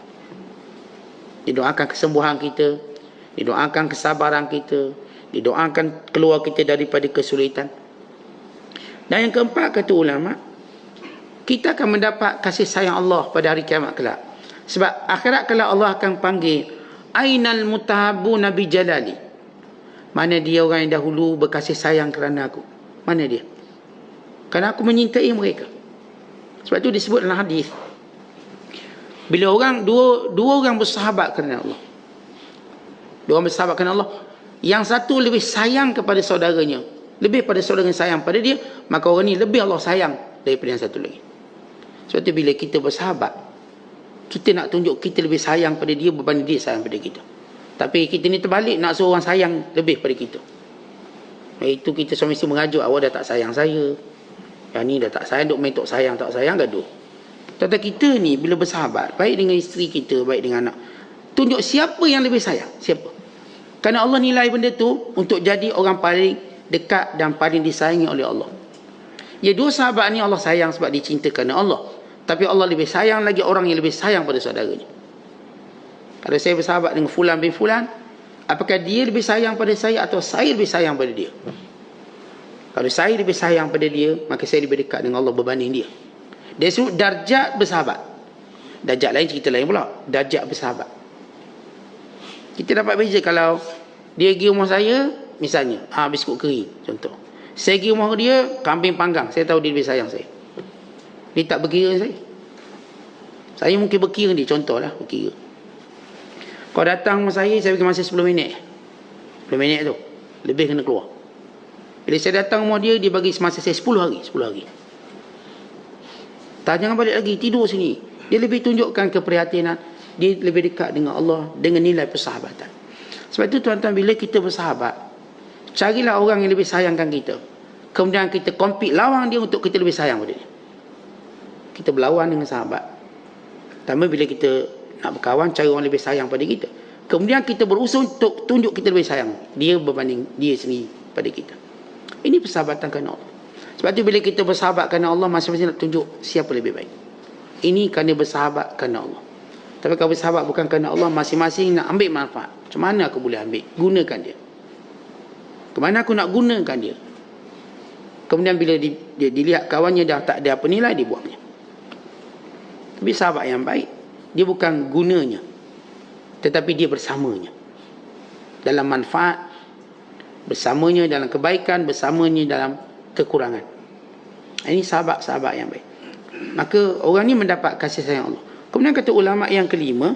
Didoakan kesembuhan kita, didoakan kesabaran kita, didoakan keluar kita daripada kesulitan. Dan yang keempat, kata ulama, kita akan mendapat kasih sayang Allah pada hari kiamat kelak. Sebab akhirat kelak Allah akan panggil, ainal mutahabuna bi jalali. Mana dia orang yang dahulu berkasih sayang kerana aku? Mana dia? Kerana aku menyintai mereka. Sebab itu disebut dalam hadis, bila orang dua orang bersahabat kerana Allah, dua orang bersahabat kerana Allah, yang satu lebih sayang kepada saudaranya, lebih pada saudara yang sayang pada dia, maka orang ni lebih Allah sayang daripada yang satu lagi. Sebab itu bila kita bersahabat, kita nak tunjuk kita lebih sayang pada dia berbanding dia sayang pada kita. Tapi kita ni terbalik, nak suruh orang sayang lebih pada kita. Itu kita suami isteri mengajuk, awak dah tak sayang saya, yang ni dah tak sayang, duk main tok sayang tak sayang, gaduh. Tentang kita ni bila bersahabat, baik dengan isteri kita, baik dengan anak, tunjuk siapa yang lebih sayang, siapa. Kerana Allah nilai benda tu untuk jadi orang paling dekat dan paling disayangi oleh Allah. Ya, dua sahabat ni Allah sayang sebab dicinta kerana Allah. Tapi Allah lebih sayang lagi orang yang lebih sayang pada saudaranya. Kalau saya bersahabat dengan Fulan bin Fulan, apakah dia lebih sayang pada saya atau saya lebih sayang pada dia? Kalau saya lebih sayang pada dia, maka saya lebih dekat dengan Allah berbanding dia. Dia sebut darjat bersahabat. Darjat lain, cerita lain pula. Darjat bersahabat. Kita dapat beza kalau dia pergi rumah saya, misalnya, biskut kering, contoh. Saya pergi rumah dia, kambing panggang. Saya tahu dia lebih sayang saya. Dia tak berkira saya. Saya mungkin berkira dia, contohlah berkira. Kau datang sama saya bagi masa 10 minit. 10 minit tu. Lebih kena keluar. Bila saya datang sama dia bagi masa saya 10 hari. 10 hari. Tak, jangan balik lagi, tidur sini. Dia lebih tunjukkan keprihatinan. Dia lebih dekat dengan Allah dengan nilai persahabatan. Sebab itu tuan-tuan, bila kita bersahabat, carilah orang yang lebih sayangkan kita. Kemudian kita compete, lawan dia untuk kita lebih sayang pada dia. Kita berlawan dengan sahabat. Pertama, bila kita nak berkawan, cari orang lebih sayang pada kita. Kemudian kita berusaha untuk tunjuk kita lebih sayang dia berbanding dia sendiri pada kita. Ini persahabatan kerana Allah. Sebab tu bila kita bersahabat kerana Allah, masing-masing nak tunjuk siapa lebih baik. Ini kerana bersahabat kerana Allah. Tapi kalau bersahabat bukan kerana Allah, masing-masing nak ambil manfaat. Macam mana aku boleh ambil? Gunakan dia. Kemana aku nak gunakan dia? Kemudian bila dia dilihat kawannya dah tak ada apa nilai, dia buangnya. Tapi sahabat yang baik, dia bukan gunanya, tetapi dia bersamanya. Dalam manfaat, bersamanya dalam kebaikan, bersamanya dalam kekurangan. Ini sahabat-sahabat yang baik. Maka orang ni mendapat kasih sayang Allah. Kemudian kata ulama yang kelima,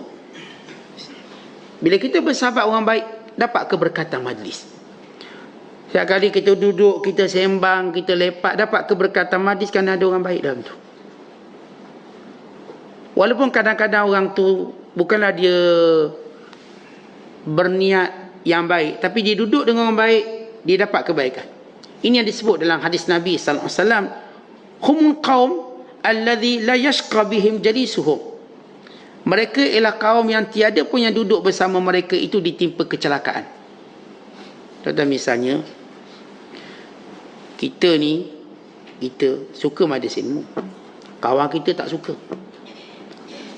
bila kita bersahabat orang baik, dapat keberkatan majlis. Setiap kali kita duduk, kita sembang, kita lepak, dapat keberkatan majlis kerana ada orang baik dalam tu. Walaupun kadang-kadang orang tu bukanlah dia berniat yang baik, tapi dia duduk dengan orang baik, dia dapat kebaikan. Ini yang disebut dalam hadis Nabi sallallahu alaihi wasallam, humul qaum alladhi la yashqa bihim jalisuhum. Mereka ialah kaum yang tiada pun yang duduk bersama mereka itu ditimpa kecelakaan. Contoh misalnya, kita suka majlis ilmu, kawan kita tak suka.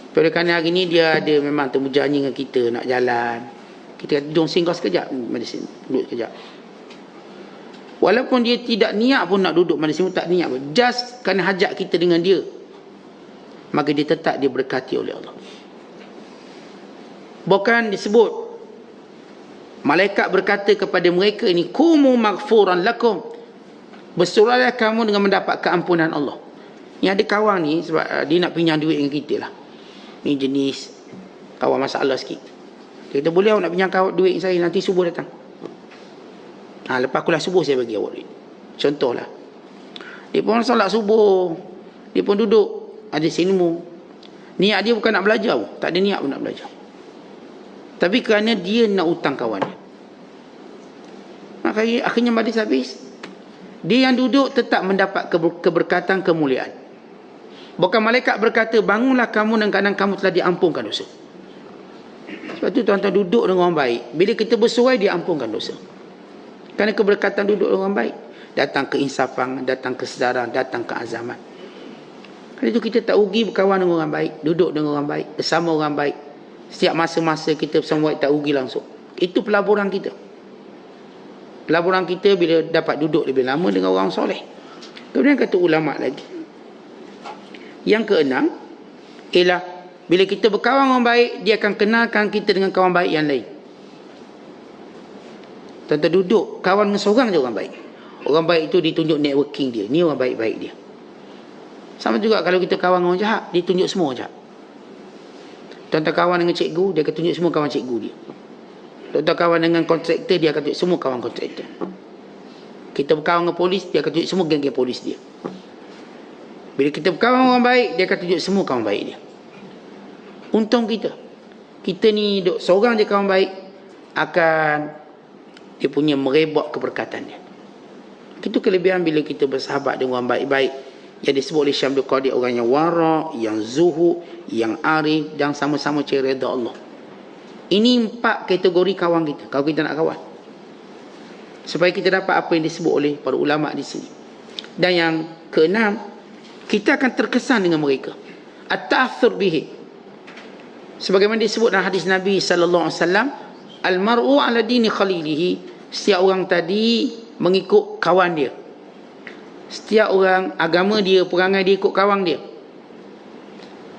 Pada kerana hari ni dia ada memang temu janji dengan kita nak jalan, kita kata jom singgah sekejap majlis ilmu, duduk sekejap. Walaupun dia tidak niat pun nak duduk majlis ilmu, tak niat pun, just kerana hajat kita dengan dia, maka dia tetap dia berkati oleh Allah. Bukan disebut malaikat berkata kepada mereka ini, kumu maghfuran lakum, bersolatlah kamu dengan mendapat keampunan Allah. Ni ada kawan ni sebab dia nak pinjam duit dengan kita lah. Ni jenis kawan masalah sikit. Dia kata, boleh awak nak pinjam duit saya, nanti subuh datang. Lepas kuliah subuh saya bagi awak duit. Contohlah, dia pun solat subuh, dia pun duduk ada ilmu. Niat dia bukan nak belajar pun, tak ada niat pun nak belajar, tapi kerana dia nak hutang kawan dia, maka akhirnya majlis habis. Dia yang duduk tetap mendapat keberkatan, kemuliaan. Bukan malaikat berkata, bangunlah kamu dan kadang kamu telah diampunkan dosa. Sebab tu tuan-tuan, duduk dengan orang baik, bila kita bersuai, dia ampunkan dosa. Kerana keberkatan duduk dengan orang baik, datang keinsafan, datang kesedaran, datang keazaman. Kerana itu kita tak rugi berkawan dengan orang baik, duduk dengan orang baik, bersama orang baik. Setiap masa-masa kita bersama baik, tak rugi langsung. Itu pelaburan kita. Pelaburan kita bila dapat duduk lebih lama dengan orang soleh. Kemudian kata ulama lagi, yang keenam ialah bila kita berkawan orang baik, dia akan kenalkan kita dengan kawan baik yang lain. Tentu duduk kawan dengan seorang je orang baik, orang baik itu ditunjuk networking dia, ni orang baik-baik dia. Sama juga kalau kita kawan dengan orang jahat, dia tunjuk semua orang jahat. Tuan-tuan kawan dengan cikgu, dia akan tunjuk semua kawan cikgu dia. Tuan-tuan kawan dengan kontraktor, dia akan tunjuk semua kawan kontraktor. Kita berkawan dengan polis, dia akan tunjuk semua geng-geng polis dia. Bila kita berkawan dengan orang baik, dia akan tunjuk semua kawan baik dia. Untung kita ni duk seorang je kawan baik, akan dia punya merebak keberkatan dia. Itu kelebihan bila kita bersahabat dengan orang baik-baik, yang disebut oleh Syekh Abdul Qadir, orang yang wara', yang zuhud, yang arif, dan sama-sama cari redha Allah. Ini 4 kategori kawan kita kalau kita nak kawan, supaya kita dapat apa yang disebut oleh para ulama di sini. Dan yang keenam, kita akan terkesan dengan mereka, at-ta'athur bihi, sebagaimana disebut dalam hadis Nabi sallallahu alaihi wasallam, al-mar'u ala dini khalilihi, setiap orang tadi mengikut kawan dia. Setiap orang agama dia, perangai dia ikut kawan dia.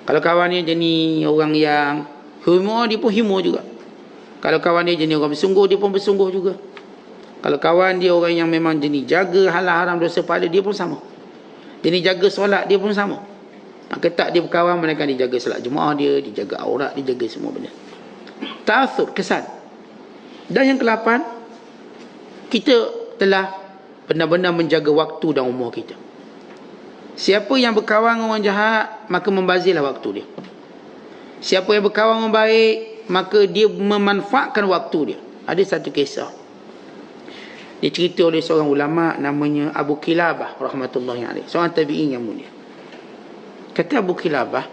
Kalau kawan dia jenis orang yang humor, dia pun humor juga. Kalau kawan dia jenis orang bersungguh, dia pun bersungguh juga. Kalau kawan dia orang yang memang jenis jaga halal haram dosa pahala, dia pun sama. Jenis jaga solat, dia pun sama. Maka tak dia berkawan, melainkan dia jaga salat jemaah dia, dia jaga aurat, dia jaga semua benda. Ta'athur, kesan. Dan yang ke-8, kita telah benar-benar menjaga waktu dan umur kita. Siapa yang berkawan dengan orang jahat, maka membazirlah waktu dia. Siapa yang berkawan dengan baik, maka dia memanfaatkan waktu dia. Ada satu kisah, dia cerita oleh seorang ulama namanya Abu Kilabah rahmatullahi alaih, seorang tabi'in yang mulia. Kata Abu Kilabah,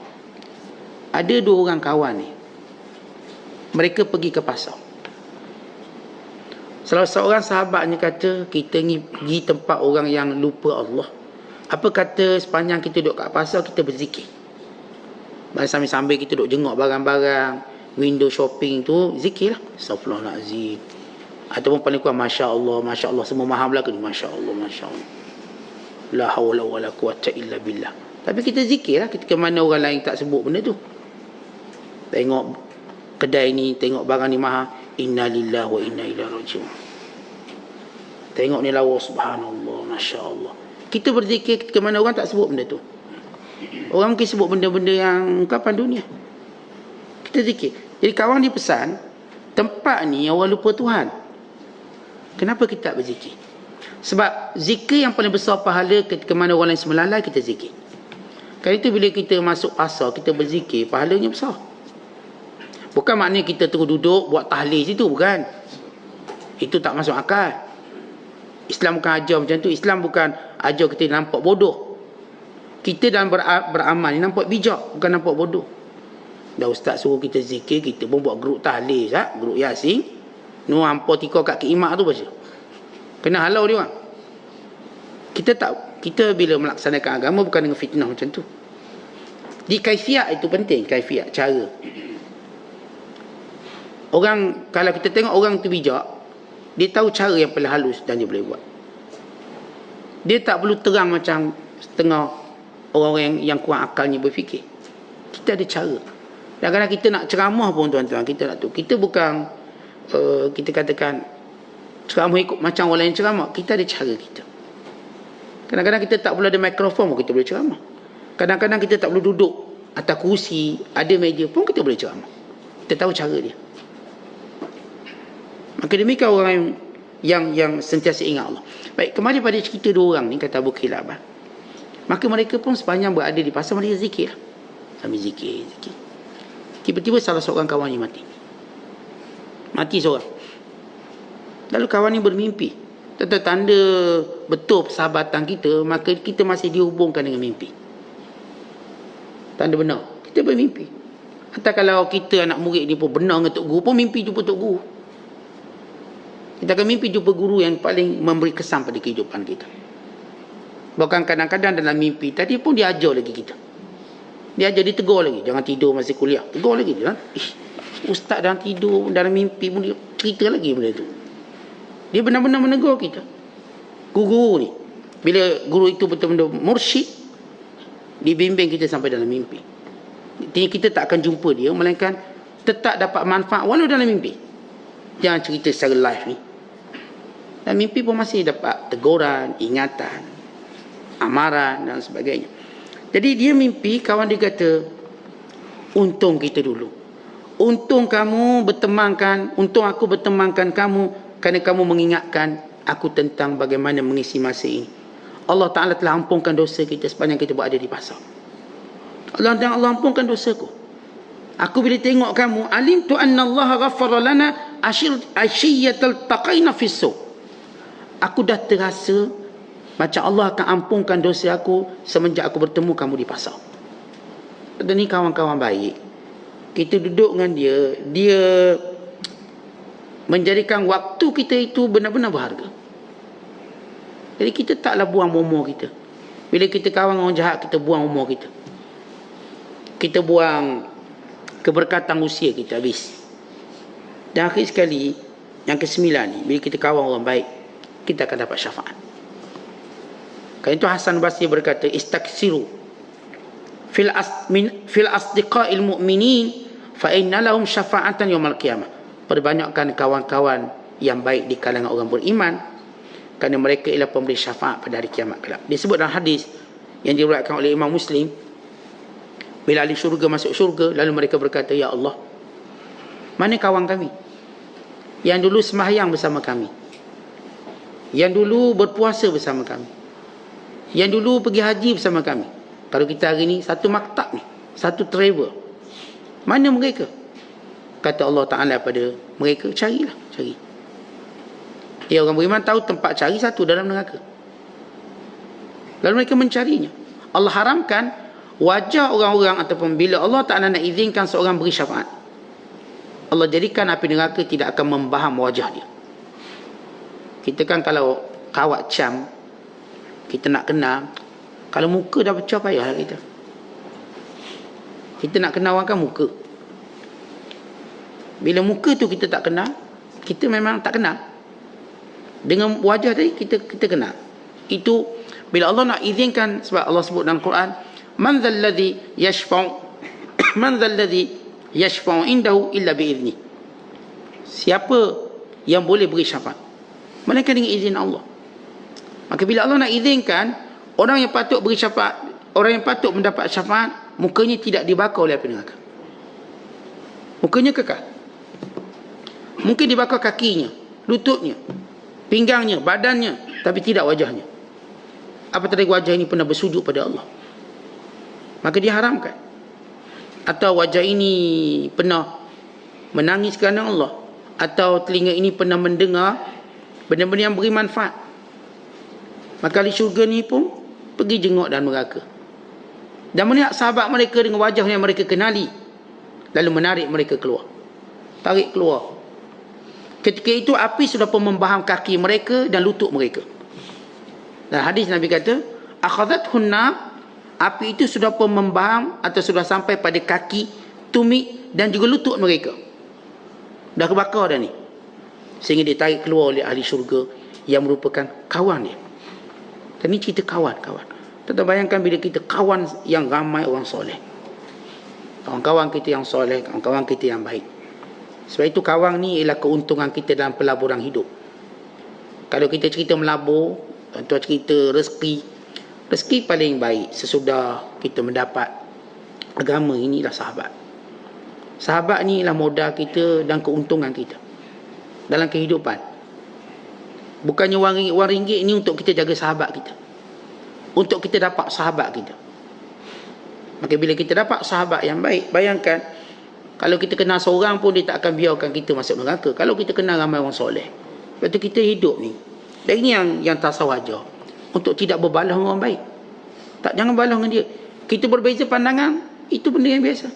ada 2 orang kawan ni, mereka pergi ke pasar. Salah seorang sahabatnya kata, kita ni pergi tempat orang yang lupa Allah. Apa kata sepanjang kita duduk kat pasar, kita berzikir. Sambil-sambil kita duduk jenguk barang-barang, window shopping tu, zikir lah. Astaghfirullahalazim. Ataupun paling kurang, Masya Allah, Masya Allah. Semua mahal belaka ni, Masya Allah, Masya Allah. La hawla wa la quwata illa billah. Tapi kita zikir lah ketika mana orang lain tak sebut benda tu. Tengok kedai ni, tengok barang ni mahal, inna lillahi wa inna ilaihi raji'un. Tengok ni lawa, subhanallah, Masya Allah. Kita berzikir ketika mana orang tak sebut benda tu. Orang mungkin sebut benda-benda yang ungkapan dunia. Kita zikir. Jadi kawan dia pesan, tempat ni orang lupa Tuhan. Kenapa kita tak berzikir? Sebab zikir yang paling besar pahala ketika mana orang lain semelalai, kita zikir. Kali itu bila kita masuk pasar, kita berzikir, pahalanya besar. Bukan maknanya kita terus duduk buat tahlil situ, bukan. Itu tak masuk akal. Islam bukan ajar macam tu. Islam bukan ajar kita nampak bodoh. Kita dalam beramal ni nampak bijak, bukan nampak bodoh. Dah ustaz suruh kita zikir, kita pun buat grup tahlil, grup yasin. Nu hampa tika kat kimak tu baca. Kena halau dia orang. Kita bila melaksanakan agama bukan dengan fitnah macam tu. Di kaifiat itu penting, kaifiat, cara. Orang, kalau kita tengok orang tu bijak, dia tahu cara yang paling halus dan dia boleh buat. Dia tak perlu terang macam setengah orang-orang yang kurang akalnya berfikir. Kita ada cara. Dan kadang kita nak ceramah pun tuan-tuan, kita nak tu. Kita bukan kita katakan ceramah ikut macam orang lain ceramah. Kita ada cara kita. Kadang-kadang kita tak perlu ada mikrofon pun kita boleh ceramah. Kadang-kadang kita tak perlu duduk atas kursi, ada meja pun kita boleh ceramah. Kita tahu cara dia. Maka demikian orang yang sentiasa ingat Allah. Baik, kembali pada cerita 2 orang ni, kata Abu Kilabah. Maka mereka pun sepanjang berada di pasar, mereka zikir. Sambil zikir. Tiba-tiba salah seorang kawan ni mati seorang. Lalu kawan ni bermimpi. Tanda betul persahabatan kita, maka kita masih dihubungkan dengan mimpi. Tanda benar, kita bermimpi. Atau kalau kita anak murid ni pun benar dengan Tok Guru, pun mimpi jumpa Tok Guru. Kita akan mimpi jumpa guru yang paling memberi kesan pada kehidupan kita. Bahkan kadang-kadang dalam mimpi tadi pun dia ajar lagi kita. Dia ajar, dia tegur lagi, jangan tidur masa kuliah. Tegur lagi dia. Ustaz dalam tidur, dalam mimpi pun dia cerita lagi benda tu. Dia benar-benar menegur kita. Guru ni, bila guru itu betul-betul mursyid, dibimbing kita sampai dalam mimpi. Jadi kita tak akan jumpa dia, melainkan tetap dapat manfaat walau dalam mimpi. Jangan cerita secara live ni. Dan mimpi pun masih dapat teguran, ingatan, amaran dan sebagainya. Jadi dia mimpi, kawan dia kata, untung kita dulu. Untung kamu bertemankan, untung aku bertemankan kamu kerana kamu mengingatkan aku tentang bagaimana mengisi masa ini. Allah Ta'ala telah ampunkan dosa kita sepanjang kita berada di pasar. Allah ampunkan dosaku. Aku bila tengok kamu, alimtu anna Allah ghaffara lana ashiyatal taqaina fis-suq. Aku dah terasa macam Allah akan ampunkan dosa aku semenjak aku bertemu kamu di pasar. Dan ni kawan-kawan baik. Kita duduk dengan dia, dia menjadikan waktu kita itu benar-benar berharga. Jadi kita taklah buang umur kita. Bila kita kawan orang jahat, kita buang umur kita. Kita buang keberkatan usia kita habis. Dan akhir sekali, yang ke-9 ni, bila kita kawan orang baik, kita akan dapat syafaat. Kerana itu Hasan Basri berkata, istaksiru fil asdiqa'il mu'minin fa inna lahum syafa'atan yawmal qiyamah. Perbanyakkan kawan-kawan yang baik di kalangan orang beriman, kerana mereka ialah pemberi syafaat pada hari kiamat kelak. Disebut dalam hadis yang diriwayatkan oleh Imam Muslim, Bila ahli syurga masuk syurga, lalu mereka berkata, ya Allah, mana kawan kami yang dulu sembahyang bersama kami, yang dulu berpuasa bersama kami, yang dulu pergi haji bersama kami. Kalau kita hari ni satu maktab ni, satu travel, mana mereka? Kata Allah Ta'ala pada mereka, carilah, cari. Ya, orang beriman tahu tempat cari satu dalam neraka. Lalu mereka mencarinya. Allah haramkan wajah orang-orang, ataupun bila Allah Ta'ala nak izinkan seorang beri syafaat, Allah jadikan api neraka tidak akan membaham wajah dia. Kita kan kalau kawat cam, kita nak kenal, kalau muka dah pecah payahlah kita. Kita nak kenal orang kan muka. Bila muka tu kita tak kenal, kita memang tak kenal. Dengan wajah tadi kita kenal. Itu bila Allah nak izinkan, sebab Allah sebut dalam Quran, man dzalladzi yashfa'u indahu illa bi'izni. Siapa yang boleh beri syafaat melainkan dengan izin Allah. Maka bila Allah nak izinkan, orang yang patut beri syafaat, orang yang patut mendapat syafaat, mukanya tidak dibakar oleh api neraka. Mukanya kekal. Mungkin dibakar kakinya, lututnya, pinggangnya, badannya, tapi tidak wajahnya. Apatah lagi wajah ini pernah bersujud pada Allah, maka diharamkan. Atau wajah ini pernah menangis kerana Allah, atau telinga ini pernah mendengar benda-benda yang beri manfaat, maka ahli syurga ni pun pergi jenguk dalam neraka dan melihat sahabat mereka dengan wajah yang mereka kenali, lalu menarik mereka keluar, tarik keluar. Ketika itu api sudah pun membaham kaki mereka dan lutut mereka. Dan hadis Nabi kata, akhadhathun nar, api itu sudah pun membaham atau sudah sampai pada kaki, tumit dan juga lutut mereka. Dah kebakar dah ni. Sehingga dia tarik keluar oleh ahli syurga yang merupakan kawan dia. Dan ni cerita kawan-kawan. Kita bayangkan bila kita kawan yang ramai orang soleh, kawan-kawan kita yang soleh, kawan-kawan kita yang baik. Sebab itu kawan ni ialah keuntungan kita dalam pelaburan hidup. Kalau kita cerita melabur, tuan cerita rezeki paling baik sesudah kita mendapat agama, inilah sahabat. Sahabat ni ialah modal kita dan keuntungan kita dalam kehidupan. Bukannya wang ringgit ni untuk kita jaga sahabat kita, untuk kita dapat sahabat kita. Maka bila kita dapat sahabat yang baik, bayangkan kalau kita kenal seorang pun, dia tak akan biarkan kita masuk neraka. Kalau kita kenal ramai orang soleh. Sebab tu kita hidup ni, dan ini yang tasawaja, untuk tidak berbalah dengan orang baik. Tak, jangan balah dengan dia. Kita berbeza pandangan, itu benda yang biasa.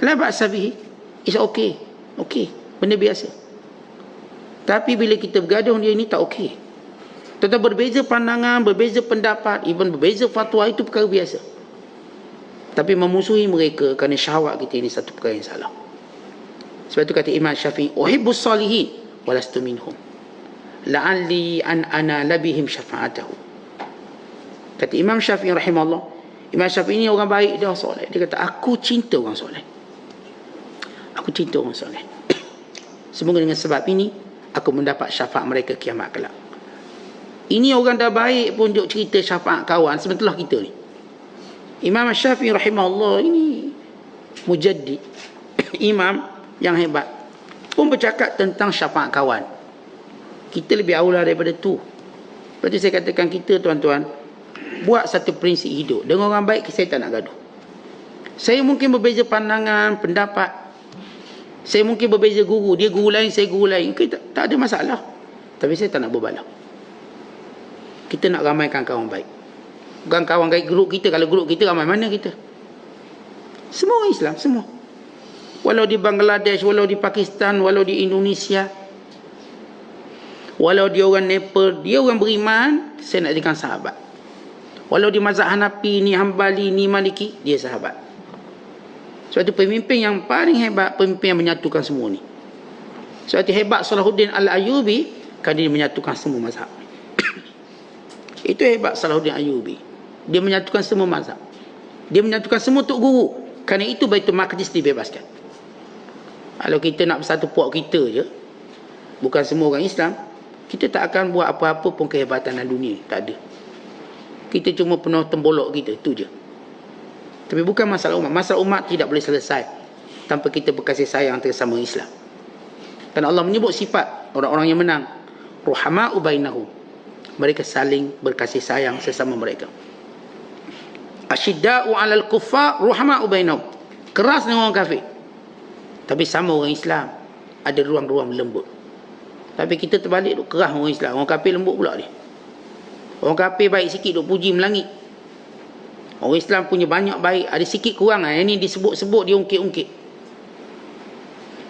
La ba'sa bihi, it's okay. Okay, benda biasa. Tapi bila kita bergaduh dia, ini tak okay. Tetap berbeza pandangan, berbeza pendapat, even berbeza fatwa, itu perkara biasa. Tapi memusuhi mereka kerana syahwat kita, ini satu perkara yang salah. Sebab itu kata Imam Syafi'i, uhibbus salihin walastu minhum la'alli an ana labihim syafa'atahu. Kata Imam Syafi'i rahimahullah, Imam Syafi'i ini orang baik, dia soleh. Dia kata, aku cinta orang soleh. Aku cinta orang soleh. Semoga dengan sebab ini aku mendapat syafaat mereka kiamat kelak. Ini orang dah baik pun duk cerita syafaat kawan sebenarnya kita ni. Imam Syafi'i rahimahullah ini mujaddid, imam yang hebat, pun bercakap tentang syafaat kawan. Kita lebih aula daripada tu. Lepas tu saya katakan, kita tuan-tuan buat satu prinsip hidup. Dengan orang baik saya tak nak gaduh. Saya mungkin berbeza pandangan, pendapat. Saya mungkin berbeza guru. Dia guru lain, saya guru lain. Kita tak ada masalah. Tapi saya tak nak berbalah. Kita nak ramaikan kawan baik. Bukan kawan baik grup kita. Kalau grup kita ramai mana kita? Semua orang Islam, semua. Walau di Bangladesh, walau di Pakistan, walau di Indonesia, walau dia orang Nepal, dia orang beriman, saya nak jadikan sahabat. Walau di mazhab Hanafi, ni Hambali, ni Maliki, dia sahabat. Sebab itu pemimpin yang paling hebat, pemimpin yang menyatukan semua ni. Sebab itu hebat Salahuddin Al-Ayyubi, kerana dia menyatukan semua mazhab. Itu hebat Salahuddin Ayyubi. Dia menyatukan semua mazhab. Dia menyatukan semua tok guru. Kerana itu Baitul Maqdis dibebaskan. Kalau kita nak bersatu puak kita je, bukan semua orang Islam, kita tak akan buat apa-apa pun kehebatan dalam dunia. Tak ada. Kita cuma penuh tembolok kita, itu je. Tapi bukan masalah umat. Masalah umat tidak boleh selesai tanpa kita berkasih sayang antara sesama Islam. Dan Allah menyebut sifat orang-orang yang menang, ruhama'u bainahum, mereka saling berkasih sayang sesama mereka. Asyidda'u 'alal kuffar ruhama'u bainahum, keras dengan orang kafir, tapi sama orang Islam ada ruang-ruang lembut. Tapi kita terbalik, duk keras orang Islam, orang kafir lembut pula dia. Orang kafir baik sikit duk puji melangit. Orang Islam punya banyak baik, ada sikit kurang. Ini disebut-sebut, dia ungkit-ungkit.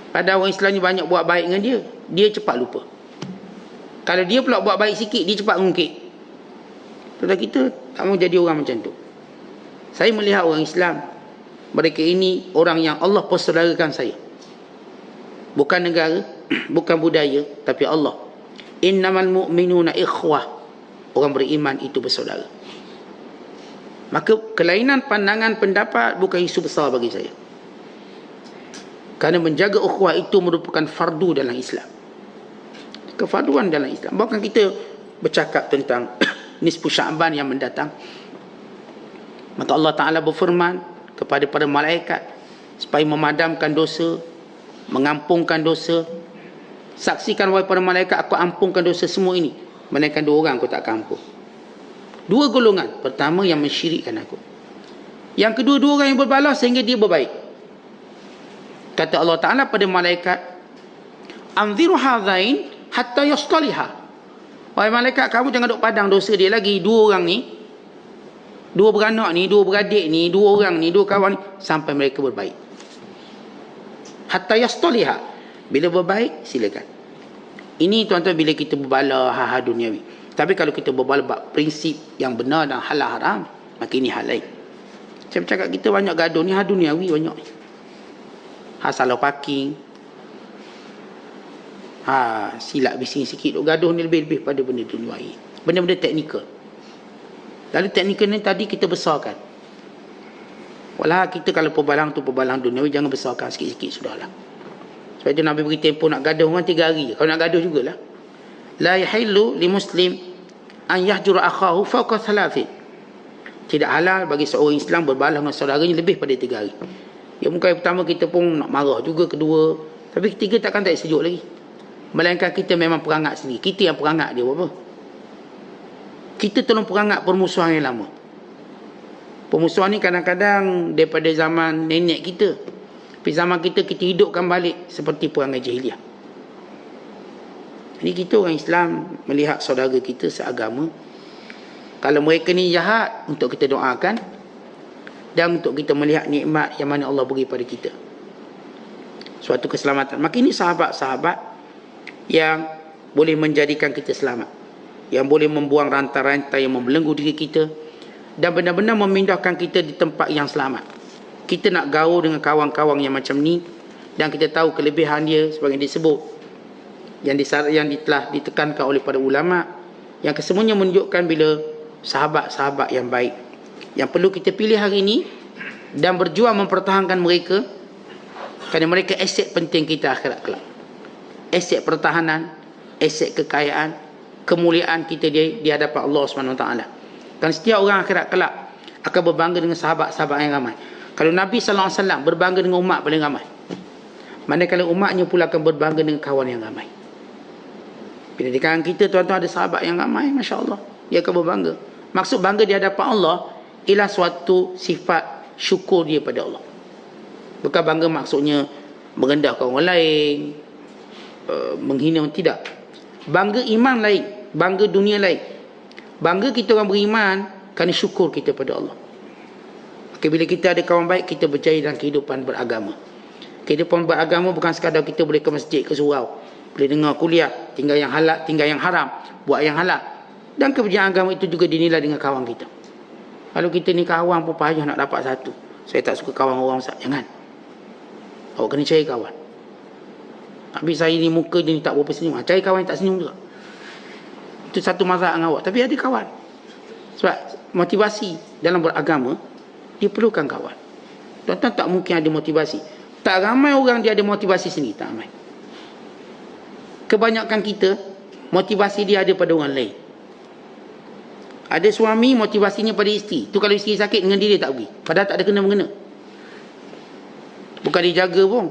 Padahal orang Islam ni banyak buat baik dengan dia, dia cepat lupa. Kalau dia pula buat baik sikit, dia cepat ungkit. Tetapi kita tak mau jadi orang macam tu. Saya melihat orang Islam, mereka ini orang yang Allah persaudarakan saya. Bukan negara, bukan budaya, tapi Allah. Innamal mu'minuna ikhwah. Orang beriman itu bersaudara. Maka kelainan pandangan pendapat bukan isu besar bagi saya. Kerana menjaga ukhuwah itu merupakan fardu dalam Islam. Kefarduan dalam Islam. Bahkan kita bercakap tentang nisfu Sya'ban yang mendatang. Maka Allah Ta'ala berfirman kepada para malaikat supaya memadamkan dosa, mengampunkan dosa. Saksikan wahai para malaikat, aku ampunkan dosa semua ini. Melainkan 2 orang aku tak akan ampun. 2 golongan. Pertama yang mensyirikkan aku. Yang kedua 2 orang yang berbalas sehingga dia berbaik. Kata Allah Ta'ala pada malaikat, anziru hadzain hatta yastaliha. Wahai malaikat, kamu jangan duk padang dosa dia lagi. 2 orang ni, 2 beranak ni, 2 beradik ni, 2 orang ni, 2 kawan ni, sampai mereka berbaik. Hatta yastaliha. Bila berbaik, silakan. Ini tuan-tuan bila kita berbala hal-hal duniawi. Tapi kalau kita berbala prinsip yang benar dan halal haram, maka ini hal lain. Saya bercakap kita banyak gaduh ni hal duniawi banyak ni. Salah parking, silap bising sikit, gaduh ni lebih-lebih pada benda duniawi, benda-benda teknikal. Lalu teknikal ni tadi kita besarkan. Walau kita kalau perbalang tu perbalang duniawi, jangan besarkan sikit-sikit sudahlah. Sebab itu Nabi beri tempoh nak gaduh orang 3 hari. Kalau nak gaduh jugalah. La yahillu li muslim an yahjura akhahu fawqa 3. Tidak halal bagi seorang Islam berbalah dengan saudaranya lebih pada 3 hari. Ya mungkin pertama kita pun nak marah juga, kedua, tapi ketiga takkan tak sejuk lagi. Melainkan kita memang perangat sendiri. Kita yang perangat dia apa? Kita tolong perangat permusuhan yang lama. Permusuhan ni kadang-kadang daripada zaman nenek kita. Tapi zaman kita hidupkan balik seperti perangai jahiliah. Jadi kita orang Islam melihat saudara kita seagama, kalau mereka ni jahat, untuk kita doakan. Dan untuk kita melihat nikmat yang mana Allah beri pada kita, suatu keselamatan. Maka ini sahabat-sahabat yang boleh menjadikan kita selamat, yang boleh membuang rantai-rantai yang membelenggu diri kita, dan benar-benar memindahkan kita di tempat yang selamat. Kita nak gaul dengan kawan-kawan yang macam ni, dan kita tahu kelebihan dia sebagai disebut, yang telah ditekankan oleh para ulama, yang kesemuanya menunjukkan bila sahabat-sahabat yang baik, yang perlu kita pilih hari ini dan berjuang mempertahankan mereka, kerana mereka aset penting kita akhirat kelak. Aset pertahanan, aset kekayaan, kemuliaan kita di hadapan Allah SWT. Dan setiap orang akhirat kelak akan berbangga dengan sahabat-sahabat yang ramai. Kalau Nabi SAW berbangga dengan umat paling ramai, manakala umatnya pula akan berbangga dengan kawan yang ramai. Bila di kalangan kita tuan-tuan ada sahabat yang ramai, Masya Allah, dia akan berbangga. Maksud bangga di hadapan Allah ialah suatu sifat syukur dia pada Allah. Bukan bangga maksudnya merendahkan orang lain, menghina orang, tidak. Bangga iman lain, bangga dunia lain. Bangga kita orang beriman kerana syukur kita pada Allah. Maka bila kita ada kawan baik, kita berjaya dalam kehidupan beragama. Kehidupan beragama bukan sekadar kita boleh ke masjid, ke surau, boleh dengar kuliah, tinggal yang halal, tinggal yang haram, buat yang halal. Dan keberjayaan agama itu juga dinilai dengan kawan kita. Kalau kita ni kawan pun payah nak dapat satu. Saya tak suka kawan orang, Ustaz. Jangan. Awak kena cari kawan. Habis saya ni muka dia ni tak berapa senyum. Cari kawan yang tak senyum juga. Itu satu mazhab dengan awak. Tapi ada kawan. Sebab motivasi dalam beragama, dia perlukan kawan. Tuan-tuan tak mungkin ada motivasi. Tak ramai orang dia ada motivasi sendiri. Tak ramai. Kebanyakan kita, motivasi dia ada pada orang lain. Ada suami motivasinya pada isteri. Tu kalau isteri sakit dengan dia tak pergi. Padahal tak ada kena-mengena. Bukan dia jaga pun.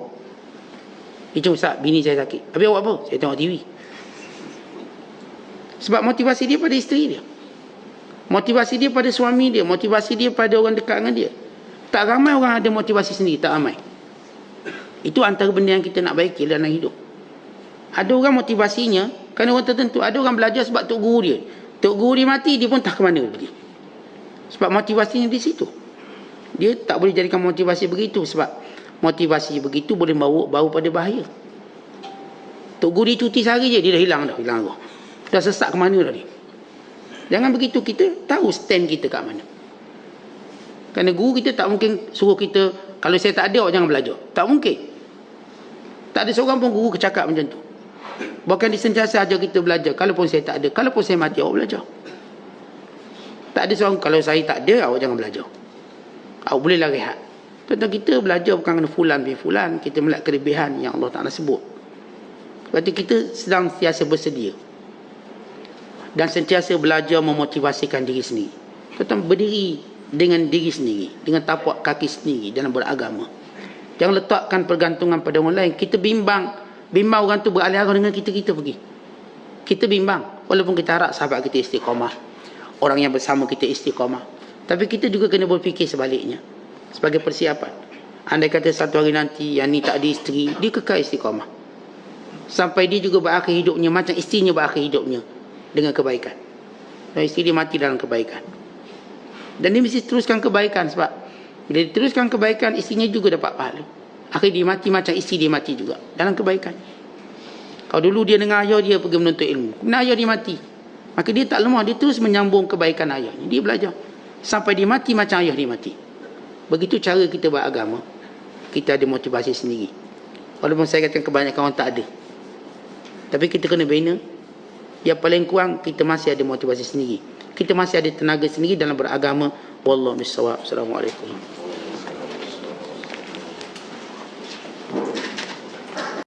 Dia cuma, Ustaz, bini saya sakit. Habis awak apa? Saya tengok TV. Sebab motivasi dia pada isteri dia. Motivasi dia pada suami dia. Motivasi dia pada orang dekat dengan dia. Tak ramai orang ada motivasi sendiri. Tak ramai. Itu antara benda yang kita nak baiki dalam hidup. Ada orang motivasinya kerana orang tertentu. Ada orang belajar sebab tok guru dia. Tok guru dia mati, dia pun tak ke mana pergi. Sebab motivasinya di situ. Dia tak boleh jadikan motivasi begitu. Sebab motivasi begitu boleh bawa pada bahaya. Tok guru dia cuti sehari je, dia dah hilang roh. Dah sesak ke mana dah dia. Jangan begitu, kita tahu stand kita kat mana. Kerana guru kita tak mungkin suruh kita, kalau saya tak ada, awak jangan belajar. Tak mungkin. Tak ada seorang pun guru cakap macam tu. Bahkan dia sentiasa ajar kita belajar. Kalaupun saya tak ada, kalaupun saya mati, awak belajar. Tak ada seorang, kalau saya tak ada, awak jangan belajar. Awak bolehlah rehat. Tentang kita belajar bukan kerana fulan bin fulan, kita melihat kelebihan yang Allah Ta'ala sebut. Berarti kita sedang sentiasa bersedia. Dan sentiasa belajar memotivasikan diri sendiri. Tentang berdiri dengan diri sendiri, dengan tapak kaki sendiri dalam beragama. Jangan letakkan pergantungan pada orang lain. Kita bimbang orang tu beralih-alih dengan kita pergi. Kita bimbang. Walaupun kita harap sahabat kita istiqamah, orang yang bersama kita istiqamah, tapi kita juga kena berfikir sebaliknya. Sebagai persiapan. Andai kata satu hari nanti yang ni tak ada isteri, dia kekal istiqamah. Sampai dia juga berakhir hidupnya macam isterinya berakhir hidupnya dengan kebaikan. Dan isteri dia mati dalam kebaikan. Dan dia mesti teruskan kebaikan, sebab bila dia teruskan kebaikan, isterinya juga dapat pahala. Akhir dia mati macam isteri dia mati juga dalam kebaikan. Kalau dulu dia dengan ayah dia pergi menuntut ilmu, kemudian ayah dia mati, maka dia tak lemah, dia terus menyambung kebaikan ayahnya. Dia belajar sampai dia mati macam ayah dia mati. Begitu cara kita beragama. Kita ada motivasi sendiri. Walaupun saya katakan kebanyakan orang tak ada, tapi kita kena bina. Yang paling kurang kita masih ada motivasi sendiri. Kita masih ada tenaga sendiri dalam beragama. Wallahu bissawab. Assalamualaikum.